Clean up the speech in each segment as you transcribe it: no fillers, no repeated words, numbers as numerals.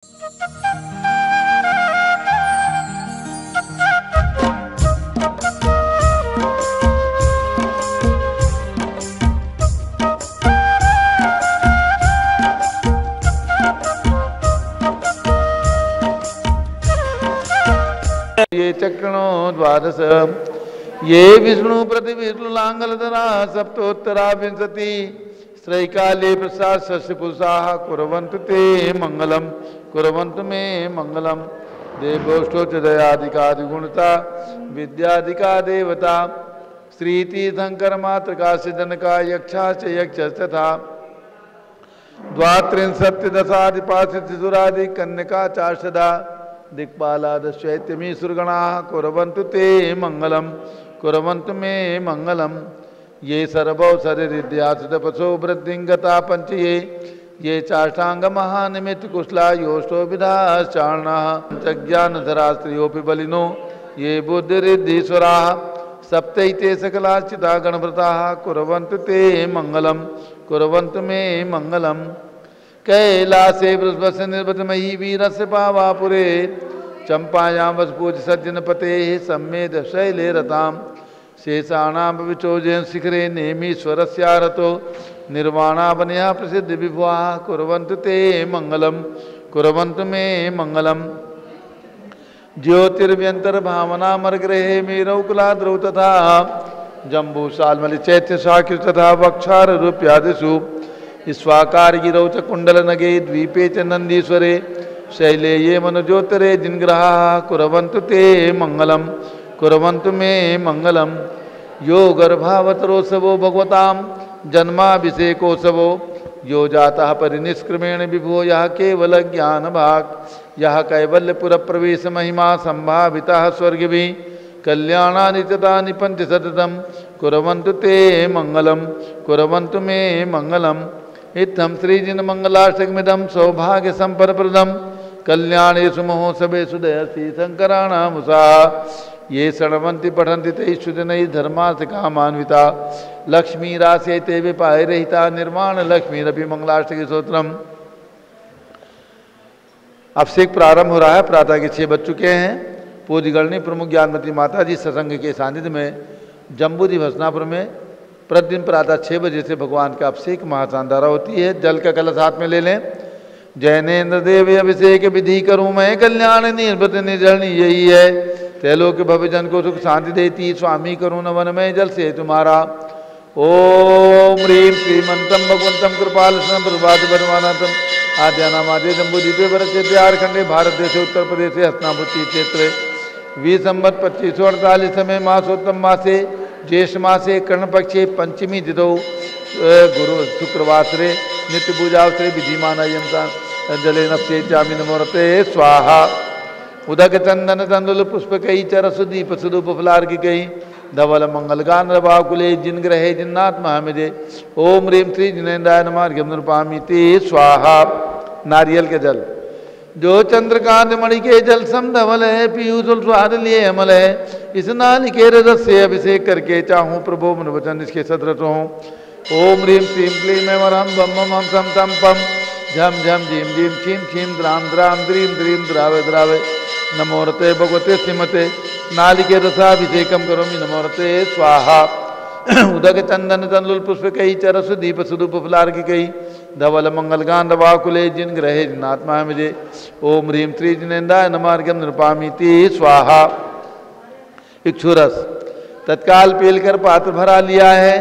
ये चक्रणो द्वादश ये विष्णु प्रतिविष्णुलांगलधरा सप्तोत्तरा विंशति स्त्रैकाले प्रसाद शस्य पुरुषाः कुर्वन्तु ते मंगलम कुर्वन्तु मे मंगलम देवोष्ठो च दयादिकादिगुणता विद्यादिका देवता श्रीतीर्थंकर मातृका से जनका यक्षा च यक्षस्तथा द्वात्रिंशत्यदशादिपाशतिसुरादि कन्यका चार्षदा दिक्पालादश्चैत्यमी सुरगणाः कुर्वन्तु ते मंगलम कुर्वन्तु मे मंगलम ये सर्वौ शरीरिद्यासुतपसो वृद्धिंगता पंचये ये चाष्टांग महानिमित्त कुशला योष्टो विधाश्चार्णाः पंचज्ञानधरा स्त्रियोऽपि बलिनो ये बुद्धिरिद्धीश्वराः सप्तैते सकलाश्चिता गणव्रताः कुर्वन्तु ते मंगलम कुर्वन्तु मे मंगलम कैलासे वृषभस्य निर्वतमयी वीरस्य पावापुरे चंपायां वसपूज सज्जनपते सम्मेद शैले रतां शेषाणां विचोजयन् शिखरे नेमीश्वरस्यारतो निर्वाणावनया प्रसिद्ध विभुवाः कुर्वन्तु ते मंगलम कुर्वन्तु मे मंगलम ज्योतिर्व्यन्तर्भावनामर्गृहे मेरौकुलाद्रौ तथा जम्बूसाल्मलि चैत्य शाक्य तथा वक्षारूप्यादिषु स्वाकार गिरौ च कुंडलनगे द्वीपे च नंदीश्वरे शैले ये मनुज्योतिरे जिनग्रहाः कुर्वन्तु ते मंगलम कुर्वन्तु मे मंगलम यो गर्भावतरोत्सवो भगवतां जन्माभिषेकोत्सवो यो जातः परिनिष्क्रमेण विभो यः केवल ज्ञान भाग यः कैवल्यपुर प्रवेश महिमा संभावितः स्वर्गभिः कल्याणानि ततानि पंचशतम् कुर्वन्तु ते मंगलम कुर्वन्तु मे मंगलम इत्थं श्रीजिन मंगलाष्टकमिदं सौभाग्य संपदप्रदं कल्याणेषु महोत्सवेषु दयसी शंकराणामुषा ये शृण्वन्ति पठन्ति तैषु जनैः धर्मार्थकामान्विता लक्ष्मी राशे ते विपायरहिता निर्माण लक्ष्मीरपि मंगलाष्टक स्तोत्रम्। अभिषेक प्रारंभ हो रहा है। प्रातः के 6 बज चुके हैं। पूज्य गणनी प्रमुख ज्ञानमती माता जी सत्संग के सानिध्य में जम्बूदी भसनापुर में प्रतिदिन प्रातः 6 बजे से भगवान का अभिषेक महाचांदारा होती है। जल का कलश हाथ में ले लें। जैनेन्द्र देव अभिषेक विधि करूँ मैं कल्याण निर्वृत निर्जलनी यही है तैलोक भवजन को सुख शांति देती स्वामी करुण वन में जल से तुम्हारा ओम ह्रीं श्रीमंतम भगवंतम कृपाल प्रभात परमानंदम आद्यानामादे जम्बूदीपे वर्षे झारखंडे भारत देश उत्तर प्रदेश हस्नापुरी क्षेत्र वी संवत 2548 समय मासोत्तम मासे ज्येष्ठ मासे कर्णपक्षे पंचमी तिथौ गुरु शुक्रवासरे नित्य पूजावसरे विधिमानयं जले नप्ते चामि नमोरते स्वाहा उदक चंदन तंदुल पुष्पकई चरस दीप सुदूप फलार्घिकई धवल मंगल गान रवाकुले जिन ग्रहे जिन्नाथ महामिदे ओम ह्रीं श्री जिनेन्द्राय नमः अर्घ्यं नृपामि ते स्वाहा। नारियल के जल जो चंद्रकांत मणि के जल सम धवल है पीयूष स्वाद लिए अमल है इस नालिके रस से अभिषेक करके चाहूँ प्रभु मन वचन इसके सदरत हूँ। ओम ह्रीं श्रीं क्लीं ऐं वरं बम बम हम सम तम पम झम झम झीम झीम छीम छीम द्राम द्राम द्रीं द्रीं द्रावे द्रावे नमोरते भगवते श्रीमते नालिके रसाभिषेकम करोमि नमोरते स्वाहा। उदक चंदन तंदुल पुष्पकई चरस दीप सुदूप फलार्घिकई धवल मंगल गान रवाकुले जिन ग्रहे जिनात्मा मुझे ओम ह्रीं श्री जिनेन्द्राय नमः अर्घ्यं नृपामि ते स्वाहा। इक्षुरस तत्काल पेलकर पात्र भरा लिया है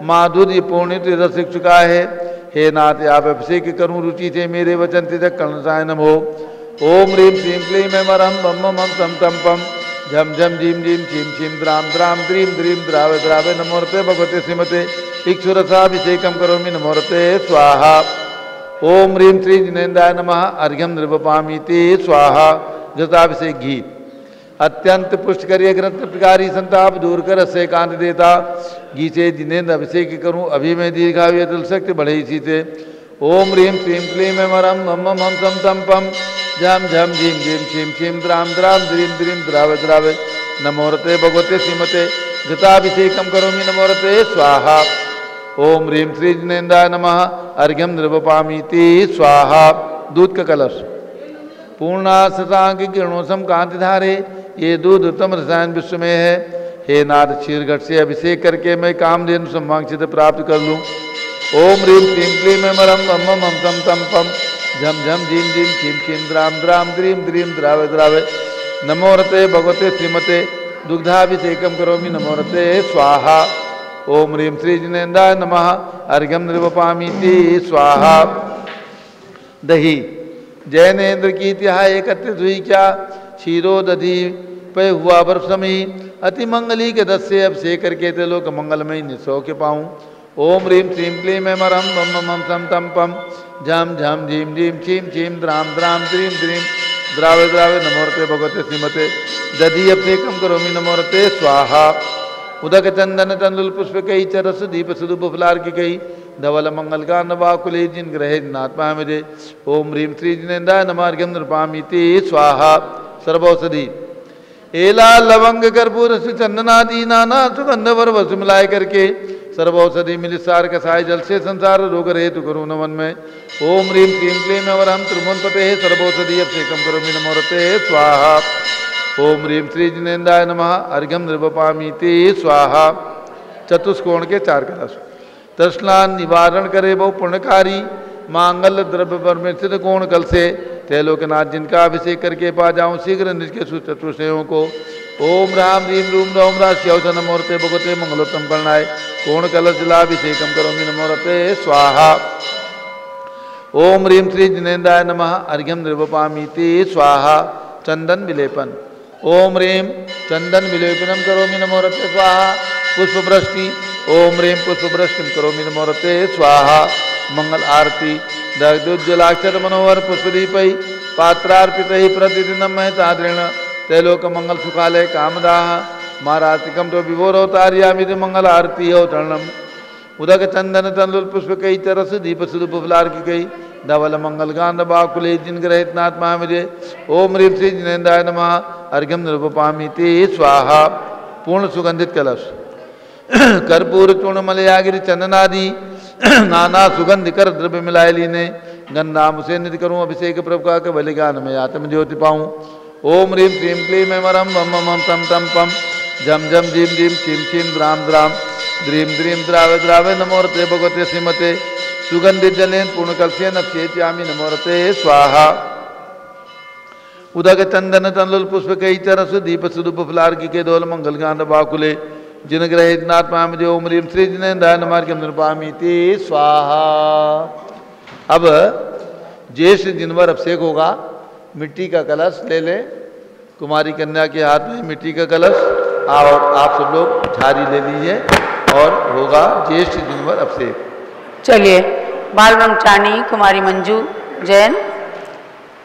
माधुर्य पूर्णित रस चुका है हे नाथ आप अभिषेक करूं रुचि से मेरे वचन तिजक कर्णसाय नमो। ओम ह्रीं श्रीं क्लीं ऐं वरं बम बम हम सम तम पम झम झम झीम झीम छीम छीम द्राम द्राम द्रीं द्रीं द्रावे द्रावे नमोरते भगवते श्रीमते इक्षुरसाभिषेकम करोमि नमोरते स्वाहा। ओम ह्रीं श्री जिनेन्द्राय नमः अर्घ्यं नृपामि ते स्वाहा। जताभिषेक घी अत्यंत पुष्ट करिय ग्रंथ प्रकारी संताप दूर कर से कांत देता घी से जिनेन्द्र अभिषेक करूं अभी मैं दीर्घायु अतुल शक्ति बढ़े इसी से। ओम ह्रीं श्रीं क्लीं ऐं वरं बम बम हम सम तम पम झम झम झीम झीम छीम छीम द्राम द्राम द्रीं द्रीं द्रावे द्रावे नमोरते भगवते श्रीमते घृताभिषेकम करोमि नमोरते स्वाहा। ओम ह्रीं श्री जिनेन्द्राय नमः अर्घ्यं नृपामि ते स्वाहा। दूध का कलश पूर्णा शशांक किरणों सम कांति धारे, ये दूध उत्तम रसायन विश्व में है। हे नाथ क्षीरघट से अभिषेक करके मैं कामधेनु संवांक्षित प्राप्त कर लूँ। ओम ह्रीं क्लीं क्लीं मरम मम मम तम तम पम झम झम झीम झीम क्षीम क्षीम द्राम द्राम द्रीं द्रीं द्रावे द्रावे। नमो रते भगवते श्रीमते दुग्धाभिषेकम करोमि नमो रते स्वाहा। ओम ह्रीं श्री जिनेन्द्राय नमः अर्घ्यम निर्वपामीति स्वाहा। दही जैनेन्द्र की तिहाई एकत्रित हुई क्या, क्षीरो दधी पे हुआ बर्फ समी, अति मंगली के दस से अभिषेक करके ते लोक मंगलमय निसौ के पाऊँ। ओम ह्रीं क्लीं क्लीं मरम मम मम तम तम पम झम झम झीम झीम क्षीम क्षीम द्राम द्राम द्रीं द्रीं द्रावे द्रावे। नमो रते भगवते श्रीमते दधी अभिषेकम करोमि नमो रते स्वाहा। उदक चंदन तंदुल पुष्प कई चरस दीप सुदुप फुलार की कई धवल मंगल का नवाकुले जिन ग्रहे नात्मा मेरे। ओम ह्रीं श्री जिनेन्द्राय नमः अर्घ्यम नृपामीति स्वाहा। सर्वौषधि एला लवंग कर्पूर से चंदनादि नाना सुगंध वर वसु मिलाए करके सर्वौषधि मिल सार कसाय जल से संसार रोग हेतु करो नमन में। ओम ह्रीं क्लीं क्लीं अवरम त्रिभुवनपते सर्वौषधि अभिषेकम करोमि नमो रते स्वाहा। ओम ह्रीं श्री जिनेन्द्राय नमः अर्घ्यम निर्वपामीति स्वाहा। चतुष्कोण के 4 कलश तृष्णा निवारण करे बहु पुण्यकारी, मांगल द्रव्य परमेश्वर कोण कल से त्रैलोकनाथ जिनका अभिषेक करके पा जाऊं शीघ्र निज के चतुर्षयों को। ओम राम ह्रीं रूम रौम राश्यौत नमो रते भगवते मंगलोत्तम करणाय कोण कलश जलाभिषेकम करोमि नमो रते स्वाहा। ओम ह्रीं श्री जिनेन्द्राय नमः अर्घ्यम निर्वपामीति स्वाहा। चंदन विलेपन ओम ह्रीं चंदन विलेपनम करोमि नमो रते स्वाहा। पुष्पवृष्टि ओम ह्रीं पुष्पवृष्टिम करोमि नमो रते स्वाहा। मंगल आरती दग्धोज्ज्वलाक्षर मनोहर पुष्पदीपै पात्रार्पितैः प्रतिदिनं महताद्रेण त्रैलोक मंगल सुखालय कामदाः मारातिकं तो विभोरवतार्यामिति मंगल आरती अवतरणम। उदक चंदन तंदुल पुष्प कई तरस दीप सुदुप फुलार की कई धवल मंगल गांध बाकुले जिन ग्रहित नाथ महामिजे। ओम ह्रीं श्री जिनेन्द्राय नमः अर्घ्यम निर्वपामीति स्वाहा। पूर्ण सुगंधित कलश कर्पूर चूर्ण मलयागिरी चंदनादि नाना सुगंध कर द्रव्य मिलाए लीने गंधाम से निधि करूँ अभिषेक प्रभु का के बलिगान में आत्म ज्योति पाऊँ। ओम ह्रीं क्लीं क्लीं मरम मम मम तम तम पम झम झम झीम झीम क्षीम क्षीम द्राम द्राम द्रीं द्रीं द्रावे द्रावे। नमो रते भगवते श्रीमते सुगंधित जलेन पूर्ण कलशेन अभिषेच्यामि नमो रते स्वाहा। उदक चंदन तंदुल पुष्प कई चरस दीप सुदुप फुलार की के दोल मंगल गांध बाकुले जिन ग्रहित नाथ महामिजे। ओम ह्रीं श्री जिनेन्द्राय नमः अर्घ्यम निर्वपामीति स्वाहा। अब ज्येष्ठ जिनवर अभिषेक होगा, मिट्टी का कलश ले ले, कुमारी कन्या के हाथ में मिट्टी का कलश और आप सब लोग झारी ले लीजिए और होगा ज्येष्ठ जिनवर अभिषेक। चलिए बाल ब्रह्मचारिणी कुमारी मंजू जैन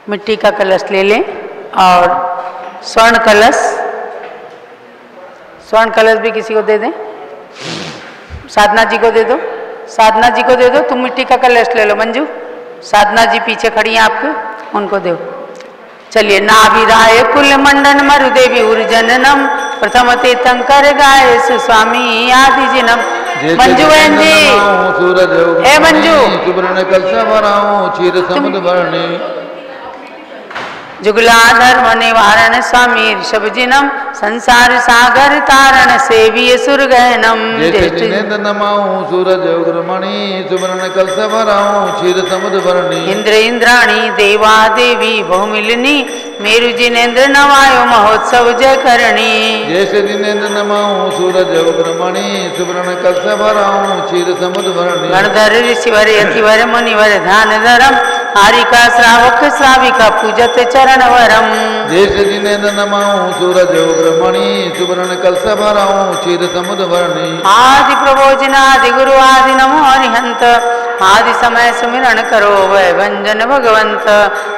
मिट्टी का कलश ले लें और स्वर्ण कलश भी किसी को दे दें। साधना जी को दे दो, साधना जी को दे दो। तुम मिट्टी का कलश ले लो मंजू। साधना जी पीछे खड़ी हैं आपके, उनको दो। चलिए नाभिराय कुल मंडन मरुदेवी उर्जननम प्रथम तीर्थंकर गाय स्वामी आदि जिनम। मंजू बहन जी, ए मंजू सुवर्ण कलश भराऊं क्षीर समुद्र भरणी जुगला धर्म निवारण स्वामी ऋषभ जिनम संसार सागर तारण सेवीय सुरगहनम। जिनेन्द्र नमाऊं सूरज उग्रमणि सुवर्ण कलश भराऊं क्षीर समुद्र भरणी। इंद्र इंद्राणी देवा देवी बहुमिलनी मेरु जिनेन्द्र नवायो महोत्सव जय करणी। जैसे जिनेन्द्र नमाऊं सूरज उग्रमणि सुवर्ण कलश भराऊं क्षीर समुद्र भरणी। गणधर ऋषिवर यतिवर मुनिवर ध्यान धरम हारिका श्रावक श्राविका पूजत चरण वरम। जैसे जिनेन्द्र नमाऊं सूरज उग्रमणि सुवर्ण कलश भराऊं क्षीर समुद्र भरणी। आदि प्रभोजन आदि गुरु आदि नमो हरिहंत आदि समय सुमिरन करो वै भंजन भगवंत।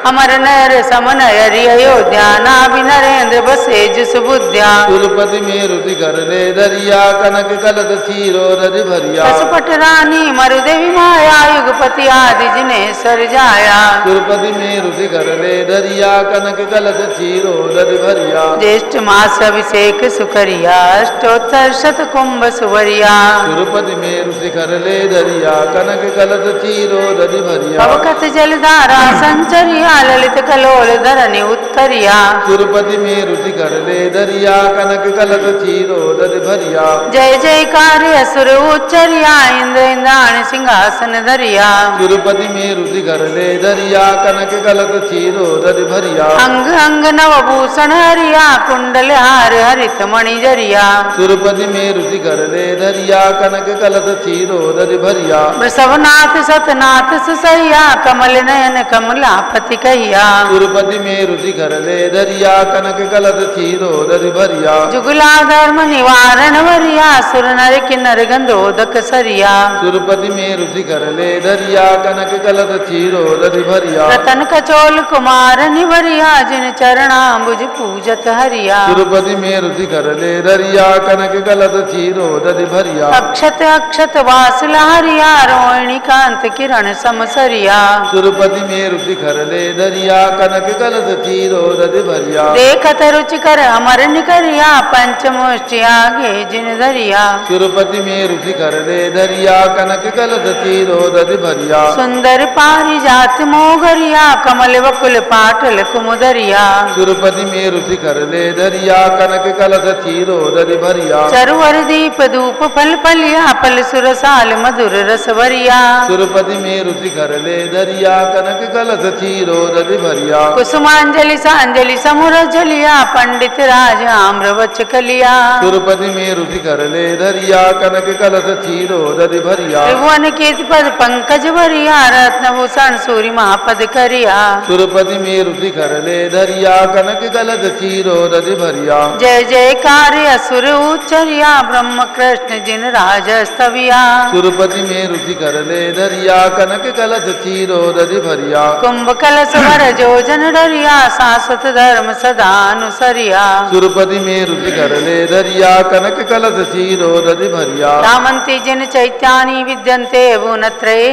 अमर नर समन हरि अयोध्या नाभि नरेंद्र बसे जुस बुद्ध्या। सुरपति मेरु शिखर ले दरिया कनक कलश क्षीरो रज भरिया। पशुपट रानी मरुदेवी माया युगपति आदि जिनेश्वर जाया। सुरपति मेरु शिखर ले दरिया कनक कलश क्षीरो रज भरिया। ज्येष्ठ मास अभिषेक सुकरिया अष्टोत्तर शत कुंभ सुवरिया। सुरपति मेरु शिखर ले दरिया कनक कलश कलश चीरो दधि भरिया पवकत जलधारा संचरिया ललित कलोल धरनि उत्तरिया सुरपति में रुचि कर ले धरिया कनक कलश चीरो दधि भरिया जय जयकार असुर उच्चरिया इंद्र इंद्राणी सिंहासन धरिया सुरपति में रुचि कर ले धरिया कनक कलश चीरो दधि भरिया अंग अंग नवभूषण हरिया कुंडल हार हरित मणि जरिया सुरपति में रुचि कर ले धरिया कनक कलश चीरो दधि भरिया वृषभनाथ सतनाथ सुसैया कमल नयन कमलापति कहिया सुरपति में रुचि कर ले धरिया कनक कलश चीरो दधि भरिया जुगला धर्म निवारण वरिया सुर नर किन्नर गंधोदक सरिया सुरपति में रुचि कर ले धरिया कनक कलश चीरो दधि भरिया रतन कचोल कुमार निवरिया जिन चरणाम्बुज पूजत हरिया सुरपति में रुचि कर ले धरिया कनक कलश चीरो दधि भरिया अक्षत अक्षत वासल हरिया रोहिणी कांत किरण समसरिया सुरपति में रुचि कर ले धरिया कनक कलश चीरो दधि भरिया देखत रुचिकर अमर निकरिया पंचमुष्टि आगे जिन धरिया सुरपति में रुचि कर ले धरिया कनक कलश चीरो दधि भरिया सुंदर पारिजात मोगरिया कमल वकुल पाटल कुमुदरिया सुरपति में रुचि कर ले धरिया कनक कलश चीरो दधि भरिया चरुवर दीप धूप फल फलिया पल सुरसाल मधुर रसवरिया सुरपति में रुचि कर ले धरिया कनक कलश चीरो दधि भरिया कुसुमांजलि सांजलि समुर जलिया पंडित राज आम्रवच कलिया सुरपति में रुचि कर ले धरिया कनक कलश चीरो दधि भरिया त्रिभुवन कीर्ति पद पंकज भरिया रत्नभूषण सूर्य महापद करिया सुरपति में रुचि कर ले धरिया कनक कलश चीरो दधि भरिया जय जयकार असुर उच्चरिया ब्रह्म कृष्ण जिन राजस्तविया सुरपति में रुचि कर ले धरिया कनक कलश चीरो दधि भरिया कुंभ कलश भर जोजन डरिया शाश्वत धर्म सदा अनुसरिया सुरपति में रुचि कर ले धरिया कनक कलश चीरो दधि भरिया तावन्ति जिन चैत्यानि विद्यन्ते भुवनत्रये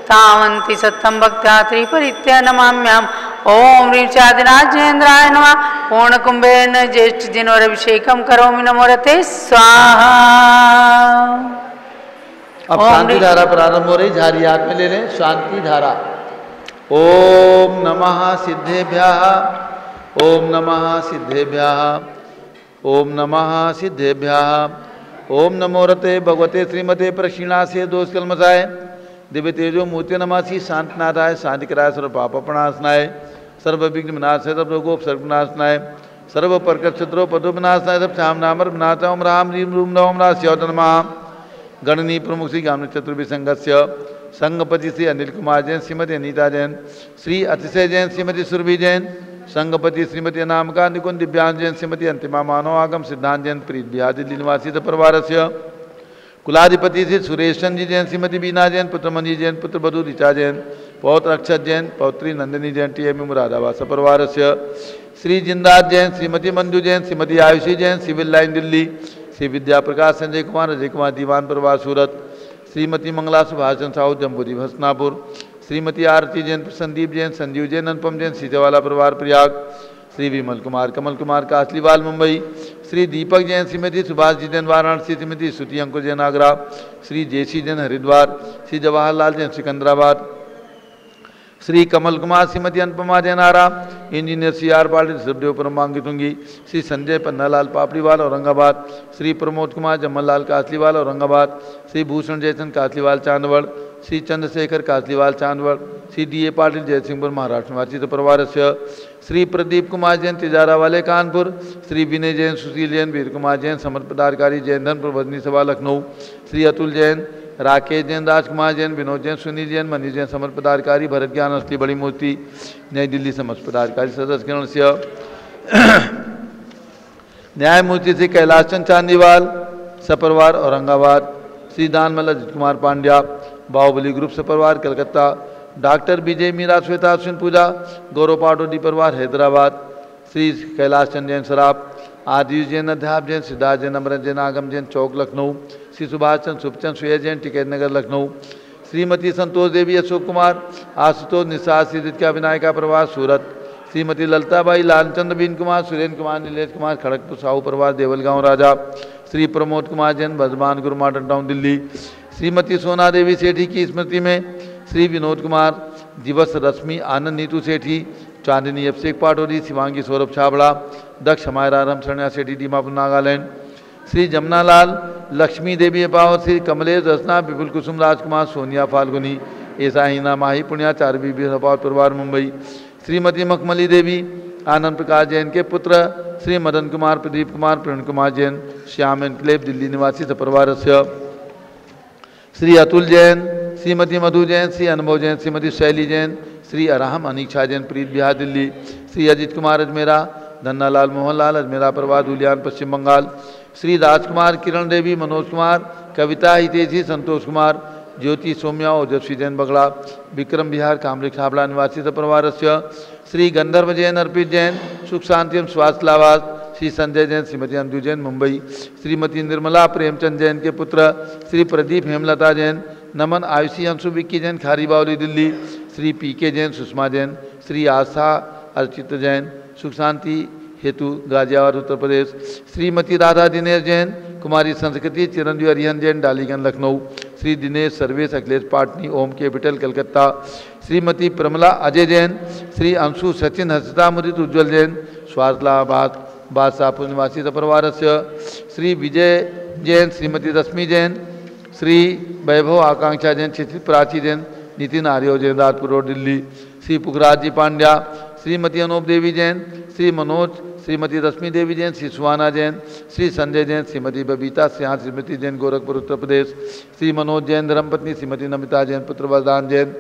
तावन्ति सत्तं भक्त्या त्रिपरित्य नमाम्याम् ओम ह्रीं चादिनाथेन्द्राय नमः पूर्ण कुंभेन ज्येष्ठ जिनोर अभिषेकम करोमि नमोरते स्वाहा। अब शांति धारा प्रारंभ हो रही, झारी हाथ में ले लें शांति धारा। ओम नमः सिद्धेभ्यः, ओम नमः सिद्धेभ्यः, ओम नमः सिद्धेभ्यः। ओम नमोरते भगवते श्रीमते प्रक्षिणासे दोष कलमसाय दिव्य तेजो मूर्ति नमासी शांतनाथाय शांतिकराय सर्व पाप प्रणाशनाय सर्व विघ्न विनाशाय सर्व रोगोप सर्वनाशनाय सर्व प्रकट शत्रु पदो विनाशनाय सब श्याम नामर विनाशा ओम राम रीम रूम नवम रास्यौतनमा गणनी प्रमुख श्री गामनी चतुर्भि संघस्य संघपति श्री अनिल कुमार जैन, श्रीमती अनीता जैन, श्री अतिशय जैन, श्रीमती सुरभि जैन, संघपति श्रीमती अनामिका निकुंज दिव्यांग जैन, श्रीमती अंतिमा मानव आगम सिद्धांत जैन, प्रीत बिहार दिल्ली निवासी परिवार से कुलाधिपति श्री सुरेशन जी जैन, श्रीमती बीना जैन, पुत्र मंजी जैन, पुत्र बधु ऋचा जैन, पौत्र अक्षत जैन, पौत्री नंदिनी जैन, टीएम मुरादाबाद परिवार से श्री जिंदास जैन, श्रीमती मंजू जैन, श्रीमती आयुषी जैन, सिविल लाइन दिल्ली, श्री विद्या प्रकाश संजय कुमार, अजय कुमार दीवान परिवार सूरत, श्रीमती मंगला सुभाषचंद्र साहू जम्बूदी भसनापुर, श्रीमती आरती जैन, संदीप जैन, संजीव जैन, अनुपम जैन, सीतेवाला परिवार Prayag, Shri Vimal Kumar Kamal Kumar Kasliwal Mumbai, Shri Deepak Jain, Shrimati Subhash ji Jain Varanasi, Shrimati Shruti Ankur Jain Agra, Shri J C Jain Haridwar, Shri Jawaharlal Jain Secunderabad, Shri Kamal Kumar, Shrimati Anupama Jain Ara, engineer C R Patil Sukhdev परमांगितुंगी, श्री संजय पन्नालाल पापड़ीवाल औरंगाबाद, श्री प्रमोद कुमार जमललाल कासलीवाल औरंगाबाद, श्री भूषण जयचंद कासलीवाल चांदवड़, श्री चंद्रशेखर कासलीवाल चांदवड़, श्री डी ए पाटिल जयसिंहपुर महाराष्ट्र निवासी परिवार से श्री प्रदीप कुमार जैन तिजारा वाले कानपुर, श्री विनय जैन, सुशील जैन, वीर कुमार जैन समर्थ पदाधिकारी जैन धन प्रबंधनी सभा लखनऊ, श्री अतुल जैन, राकेश जैन, राजकुमार जैन, विनोद जैन, सुनील जैन, मनीष जैन समर्थ पदाधिकारी, भरत ज्ञान असली बड़ी मूर्ति नई दिल्ली समस्त पदाधिकारी सदस्य गण से न्यायमूर्ति श्री कैलाश चंद चांदीवाल सपरिवार औरंगाबाद, श्री दानमल अजित कुमार पांड्या बाहुबली ग्रुप सपरिवार कलकत्ता, डॉक्टर विजय मीरा श्वेता अश्विन पूजा गौरव पाटोडी परिवार हैदराबाद, श्री कैलाश चंद जैन सराफ, आदिश जैन, अध्याप जैन, सिद्धार्थ जैन, अमरत जैन, आगम जैन चौक लखनऊ, श्री सुभाष चंद सुखचंद सुय जैन टिकैत नगर लखनऊ, श्रीमती संतोष देवी अशोक कुमार आशुतोष निषाद श्री दित्या विनायका परिवार सूरत, श्रीमती ललताबाई लालचंद्र बीन कुमार, सुरेंद्र कुमार, नीलेश कुमार खड़गपुर साहू परिवार देवलगांव राजा, श्री प्रमोद कुमार जैन बर्धमान गुरु मॉडर्न टाउन दिल्ली, श्रीमती सोना देवी सेठी की स्मृति में श्री विनोद कुमार दिवस रश्मि आनंद नीतू सेठी चांदनी अभिषेक पाटोरी शिवांगी सौरभ छाबड़ा दक्ष हमारा राम शरणा सेठी दीमापुर नागालैंड श्री जमुनालाल लक्ष्मी देवी अपावर श्री कमलेश रचना विपुल कुसुम राजकुमार सोनिया फाल्गुनी ऐसा हीना माही पुण्या चार बीबी अपावर परिवार मुंबई श्रीमती मखमली देवी आनंद प्रकाश जैन के पुत्र श्री मदन कुमार प्रदीप कुमार प्रण कुमार जैन श्याम एनक्लेव दिल्ली निवासी सपरिवार श्री अतुल जैन श्रीमती मधु जैन श्री अनुभव जैन श्रीमती शैली जैन श्री अराहम अनीक्षा जैन प्रीत बिहार दिल्ली श्री अजित कुमार अजमेरा धन्नालाल मोहनलाल अजमेरा प्रभा धुलियान पश्चिम बंगाल श्री राजकुमार किरण देवी मनोज कुमार कविता हितेशी संतोष कुमार ज्योति सौम्या ओजस्वी जैन बगड़ा विक्रम बिहार कामरिक छाबड़ा निवासी सपरिवार श्री गंधर्व जैन अर्पित जैन सुख शांति एवं स्वास्थ्य लाभास श्री संजय जैन श्रीमती अंजू जैन मुंबई श्रीमती निर्मला प्रेमचंद जैन के पुत्र श्री प्रदीप हेमलता जैन नमन आयुषी अंशु विक्की जैन खारी बावली दिल्ली श्री पी के जैन सुषमा जैन श्री आस्था अर्चित जैन सुख शांति हेतु गाजियाबाद उत्तर प्रदेश श्रीमती राधा दिनेश जैन कुमारी संस्कृति चिरंजीव हरिहन जैन डालीगंज लखनऊ श्री दिनेश सर्वेश अखिलेश पाटनी ओम कैपिटल कलकत्ता श्रीमती प्रमला अजय जैन श्री अंशु सचिन हर्षिता मुदित उज्ज्वल जैन स्वास्थलाबाद बादशाहपुर निवासी सपरिवार श्री विजय जैन श्रीमती रश्मि जैन श्री वैभव आकांक्षा जैन श्री प्राची जैन नितिन आर्यो जैन राजपुर रोड दिल्ली श्री पुखराज जी पांड्या श्रीमती अनूप देवी जैन श्री मनोज श्रीमती रश्मि देवी जैन श्री सुहाना जैन श्री संजय जैन श्रीमती बबीता सिंह श्रीमती जैन गोरखपुर उत्तर प्रदेश श्री मनोज जैन धर्मपत्नी श्रीमती नमिता जैन पुत्र वरदान जैन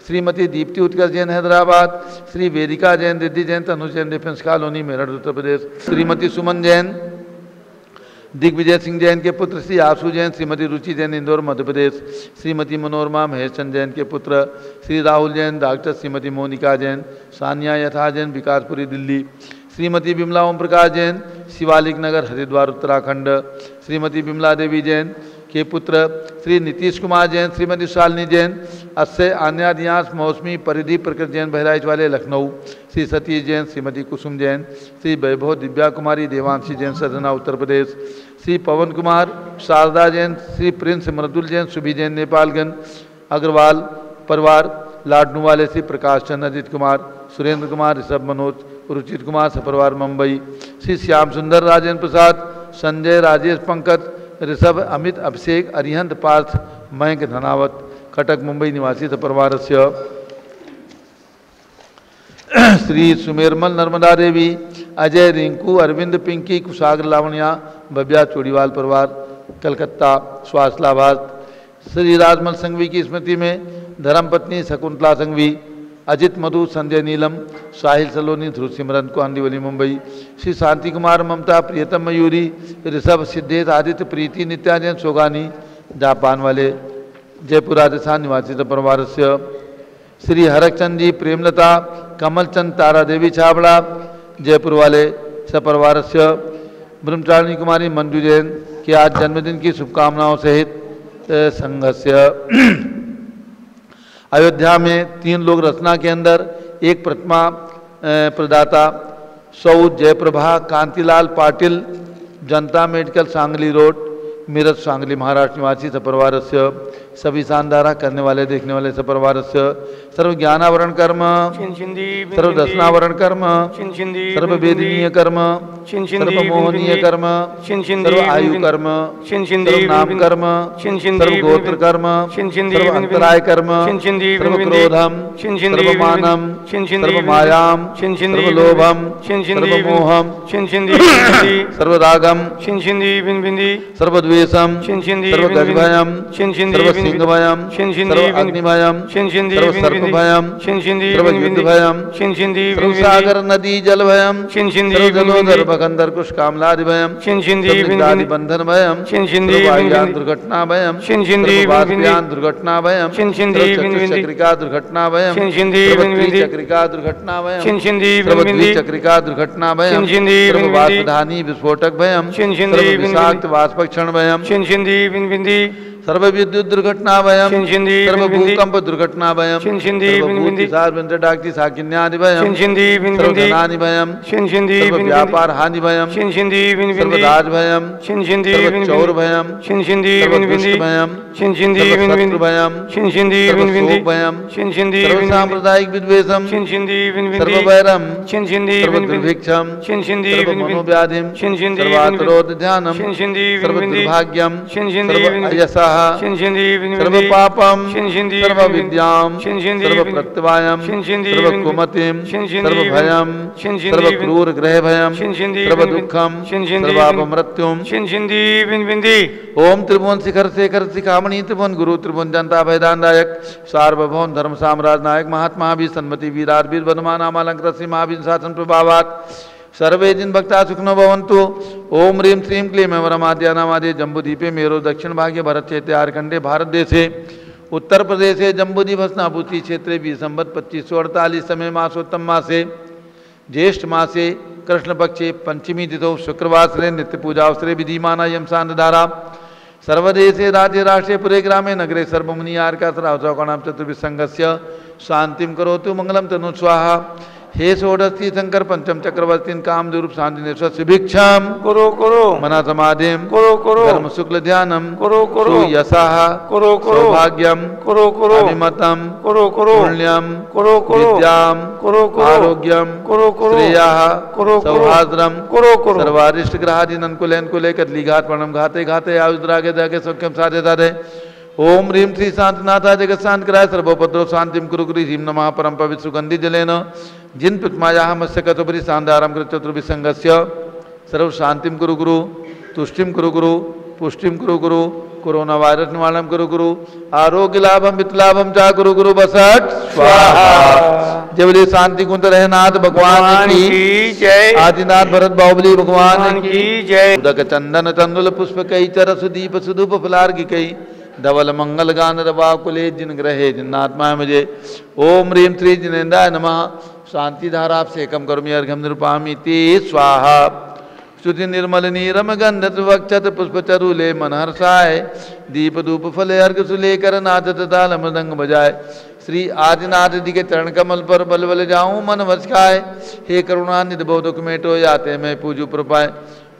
श्रीमती दीप्ति उत्कर्ष जैन हैदराबाद श्री वेदिका जैन रिद्धि जैन तनुज जैन डिफेंस कॉलोनी मेरठ उत्तर प्रदेश श्रीमती सुमन जैन दिग्विजय सिंह जैन के पुत्र श्री आशु जैन श्रीमती रुचि जैन इंदौर मध्य प्रदेश श्रीमती मनोरमा महेश चंद जैन के पुत्र श्री राहुल जैन डॉक्टर श्रीमती मोनिका जैन सानिया यथा जैन विकासपुरी दिल्ली श्रीमती बिमला ओम प्रकाश जैन शिवालिक नगर हरिद्वार उत्तराखंड श्रीमती बिमला देवी जैन के पुत्र श्री नीतीश कुमार जैन श्रीमती शालिनी जैन अस्य आन्यादियांश मौसमी परिधि प्रकृत जैन बहराइच वाले लखनऊ श्री सतीश जैन श्रीमती कुसुम जैन श्री वैभव दिव्या कुमारी देवांशी जैन सजना उत्तर प्रदेश श्री पवन कुमार शारदा जैन श्री प्रिंस मृदुल जैन सुभी जैन नेपालगंज अग्रवाल परिवार लाडनू वाले श्री प्रकाश चंद्र अजित कुमार सुरेंद्र कुमार ऋषभ मनोज रुचित कुमार सपरिवार मुंबई श्री श्याम सुंदर राजेंद्र प्रसाद संजय राजेश पंकज ऋषभ अमित अभिषेक अरिहंत पार्थ मयंक धनावत कटक मुंबई निवासी सपरिवार श्री सुमेरमल नर्मदा देवी अजय रिंकू अरविंद पिंकी कुशाग्र लावण्या भव्या चोड़ीवाल परिवार कलकत्ता स्वास्थ्य लाभार्थ श्री राजमल संघवी की स्मृति में धर्मपत्नी शकुंतला संघवी अजित मधु संजय नीलम साहिल सलोनी ध्रुव सिमरन को अंडीवली मुंबई श्री शांति कुमार ममता प्रियतम मयूरी ऋषभ सिद्धेश आदित्य प्रीति नित्या जैन सोगानी जापान वाले जयपुर राजस्थान निवासी परिवार श्री हरकचंद जी प्रेमलता कमलचंद तारा देवी छाबड़ा जयपुर वाले सपरिवार ब्रह्मचारिणी कुमारी मंजू जैन के आज जन्मदिन की शुभकामनाओं सहित संघस्य अयोध्या में 3 लोक रचना के अंदर एक प्रतिमा प्रदाता सौ जयप्रभा कांतिलाल पाटिल जनता मेडिकल सांगली रोड मेरठ सांगली महाराष्ट्र निवासी सपरिवार सभी शानदारा करने वाले देखने वाले सपरिवार सर्व ज्ञानावरण कर्म सर्व दर्शनावरण कर्म सर्व वेदनीय कर्म सर्व मोहनीय कर्म सर्व आयु कर्म सर्व नाम कर्म सर्व गोत्र कर्म सर्व अंतराय कर्म सर्व क्रोधम सर्व मानम सर्व मायाम सर्व लोभम सर्व मोहम सर्व रागम सर्व द्वेषम सर्व गजभयम सर्व सिंहभयम सर्व अग्निभयम सर्व सर्पभयम सर्व युद्धभयम सर्व सागर नदी जलभयम सर्व जलोदर भगंधर कुश कामलादि भयम सर्व बंधन भयम सर्व वायुयान दुर्घटना भयम सर्व वायुयान दुर्घटना भयम सर्व चक्रिका दुर्घटना भयम सर्व चक्रिका दुर्घटना भयम सर्व द्विचक्रिका दुर्घटना भयम सर्व वासधानी विस्फोटक भयम सर्व विषाक्त वाष्पक्षण भयम सर्व विद्युत दुर्घटना भयम छिंछिंदी सर्व बिन बिंदी भूकंप दुर्घटना भयम छिंछिंदी बिन बिंदी डाक्टी साकिन्यादि भयम छिंछिंदी बिन सर्व बिंदी धनानि भयम छिंछिंदी सर्व बिन व्यापार हानि भयम छिंछिंदी बिन सर्व बिंदी दाज भयम छिंछिंदी सर्व बिन चौर भयम छिंछिंदी सर्व बिन दुष्ट बिंदी भयम छिंछिंदी सर्व बिन शत्रु बिंदी भयम छिंछिंदी सर्व बिन बिंदी शोक भयम छिंछिंदी सर्व बिन बिंदी सांप्रदायिक विद्वेषम छिंछिंदी बिन सर्व बिंदी वैरम छिंछिंदी सर्व बिन बिंदी दुर्भिक्षम छिंछिंदी सर्व बिन बिंदी मनोव्याधिम छिंछिंदी सर्व बिन बिंदी आतुरोध ध्यानम छिंछिंदी बिन सर्व बिंदी दुर्भाग्यम छिंछिंदी सर्व बिन बिंदी अयसः छिंछिंदी बिन सर्व बिंदी पापम छिंछिंदी सर्व बिन बिंदी विद्याम छिंछिंदी सर्व बिन प्रत्यवायम छिंछिंदी सर्व बिन बिंदी कुमतिम छिंछिंदी सर्व बिन भयम छिंछिंदी सर्व बिन क्रूर ग्रह भयम छिंछिंदी सर्व बिन बिंदी दुखम छिंछिंदी सर्व बिन अपमृत्युम छिंछिंदी बिन बिंदी ओम त्रिभुवन शिखर शेखर शिखामणि त्रिभुवन गुरु त्रिभुवन जनता भयदानदायक सार्वभौम धर्म साम्राज्य नायक महात्मा भी सन्मति वीरार वीर बदमान आमालंकृत श्री महावीर शासन प्रभावात सर्वे जिन भक्ता सुखनो भवन्तु। ओम ह्रीं श्रीं क्लीं वरमाद्या नामादे जम्बूदीपे मेरो दक्षिण भागे भरत चैत्य आर्कंडे भारत देशे उत्तर प्रदेशे जम्बूद्वीप हस्तिनापुरी क्षेत्रे भी संवत 2548 समय मासोत्तम मासे ज्येष्ठ मासे कृष्ण पक्षे पंचमी तिथौ शुक्रवासरे नित्य पूजावसरे विधिमाना यम सांधारा सर्वदेशे राज्य राष्ट्रे पुरे ग्रामे नगरे सर्वमुनि आर्का सरावचौकाणां चतुर्विसंगस्य शांतिं करोतु मंगलम तनु स्वाहा। हे षोडशी शंकर पंचम चक्रवर्तीन काम रूप शांतिनेश्वर सुभिक्षाम करो करो मना समाधिम करो करो धर्म शुक्ल ध्यानम करो करो यशः करो करो सौभाग्यम करो करो अभिमतम करो करो पुण्यम करो करो विद्याम करो करो आरोग्यम करो करो श्रेयः करो सौहार्द्रम करो करो सर्वारिष्ट ग्रहादीन अनुकूलन कुले कदली घात प्रणम घाते घाते आयुद्रागे दागे सौख्यम साधे साधे। ओम ह्रीं श्री शांतनाथा जगत शांत कराय सर्वोपद्रव शांतिम कुरु कुरु ह्रीं नमः परम पवित्र सुगंधि जलेन जिन प्रतिमायाः मत्स्य कतुपरि सांधारम कृत चतुर्विसंगस्य सर्व शांतिम कुरु गुरु तुष्टिम कुरु गुरु पुष्टिम कुरु गुरु कोरोना वायरस निवारणम कुरु गुरु आरोग्य लाभम वित्तलाभम चा कुरु गुरु बसट स्वाहा। जय बोले शांति कुंत रहनाथ भगवान की जय। आदिनाथ भरत बाहुबली भगवान भगवान की की जय। उदक चंदन तंदुल पुष्प कई चर सुदीप सुदूप फलार्घि कई धवल मंगल गान रवा कुले जिन ग्रहे जिन्नात्मा मुझे। ओम ह्रीं श्री जिनेन्द्राय नमः शांति धारा से एकम करोमि अर्घ्यम निरूपामि स्वाहा। श्रुति निर्मल नीरम गंधत वक्षत पुष्प चरुले मन हर्षाय दीप धूप फले अर्घ सुलेकर नाचत ताल मृदंग बजाय। श्री आदिनाथ जी के चरण कमल पर बल बल जाऊं मन वश खाए हे करुणा निधि बहु दुख मेटो याते मैं पूजू प्रपाए।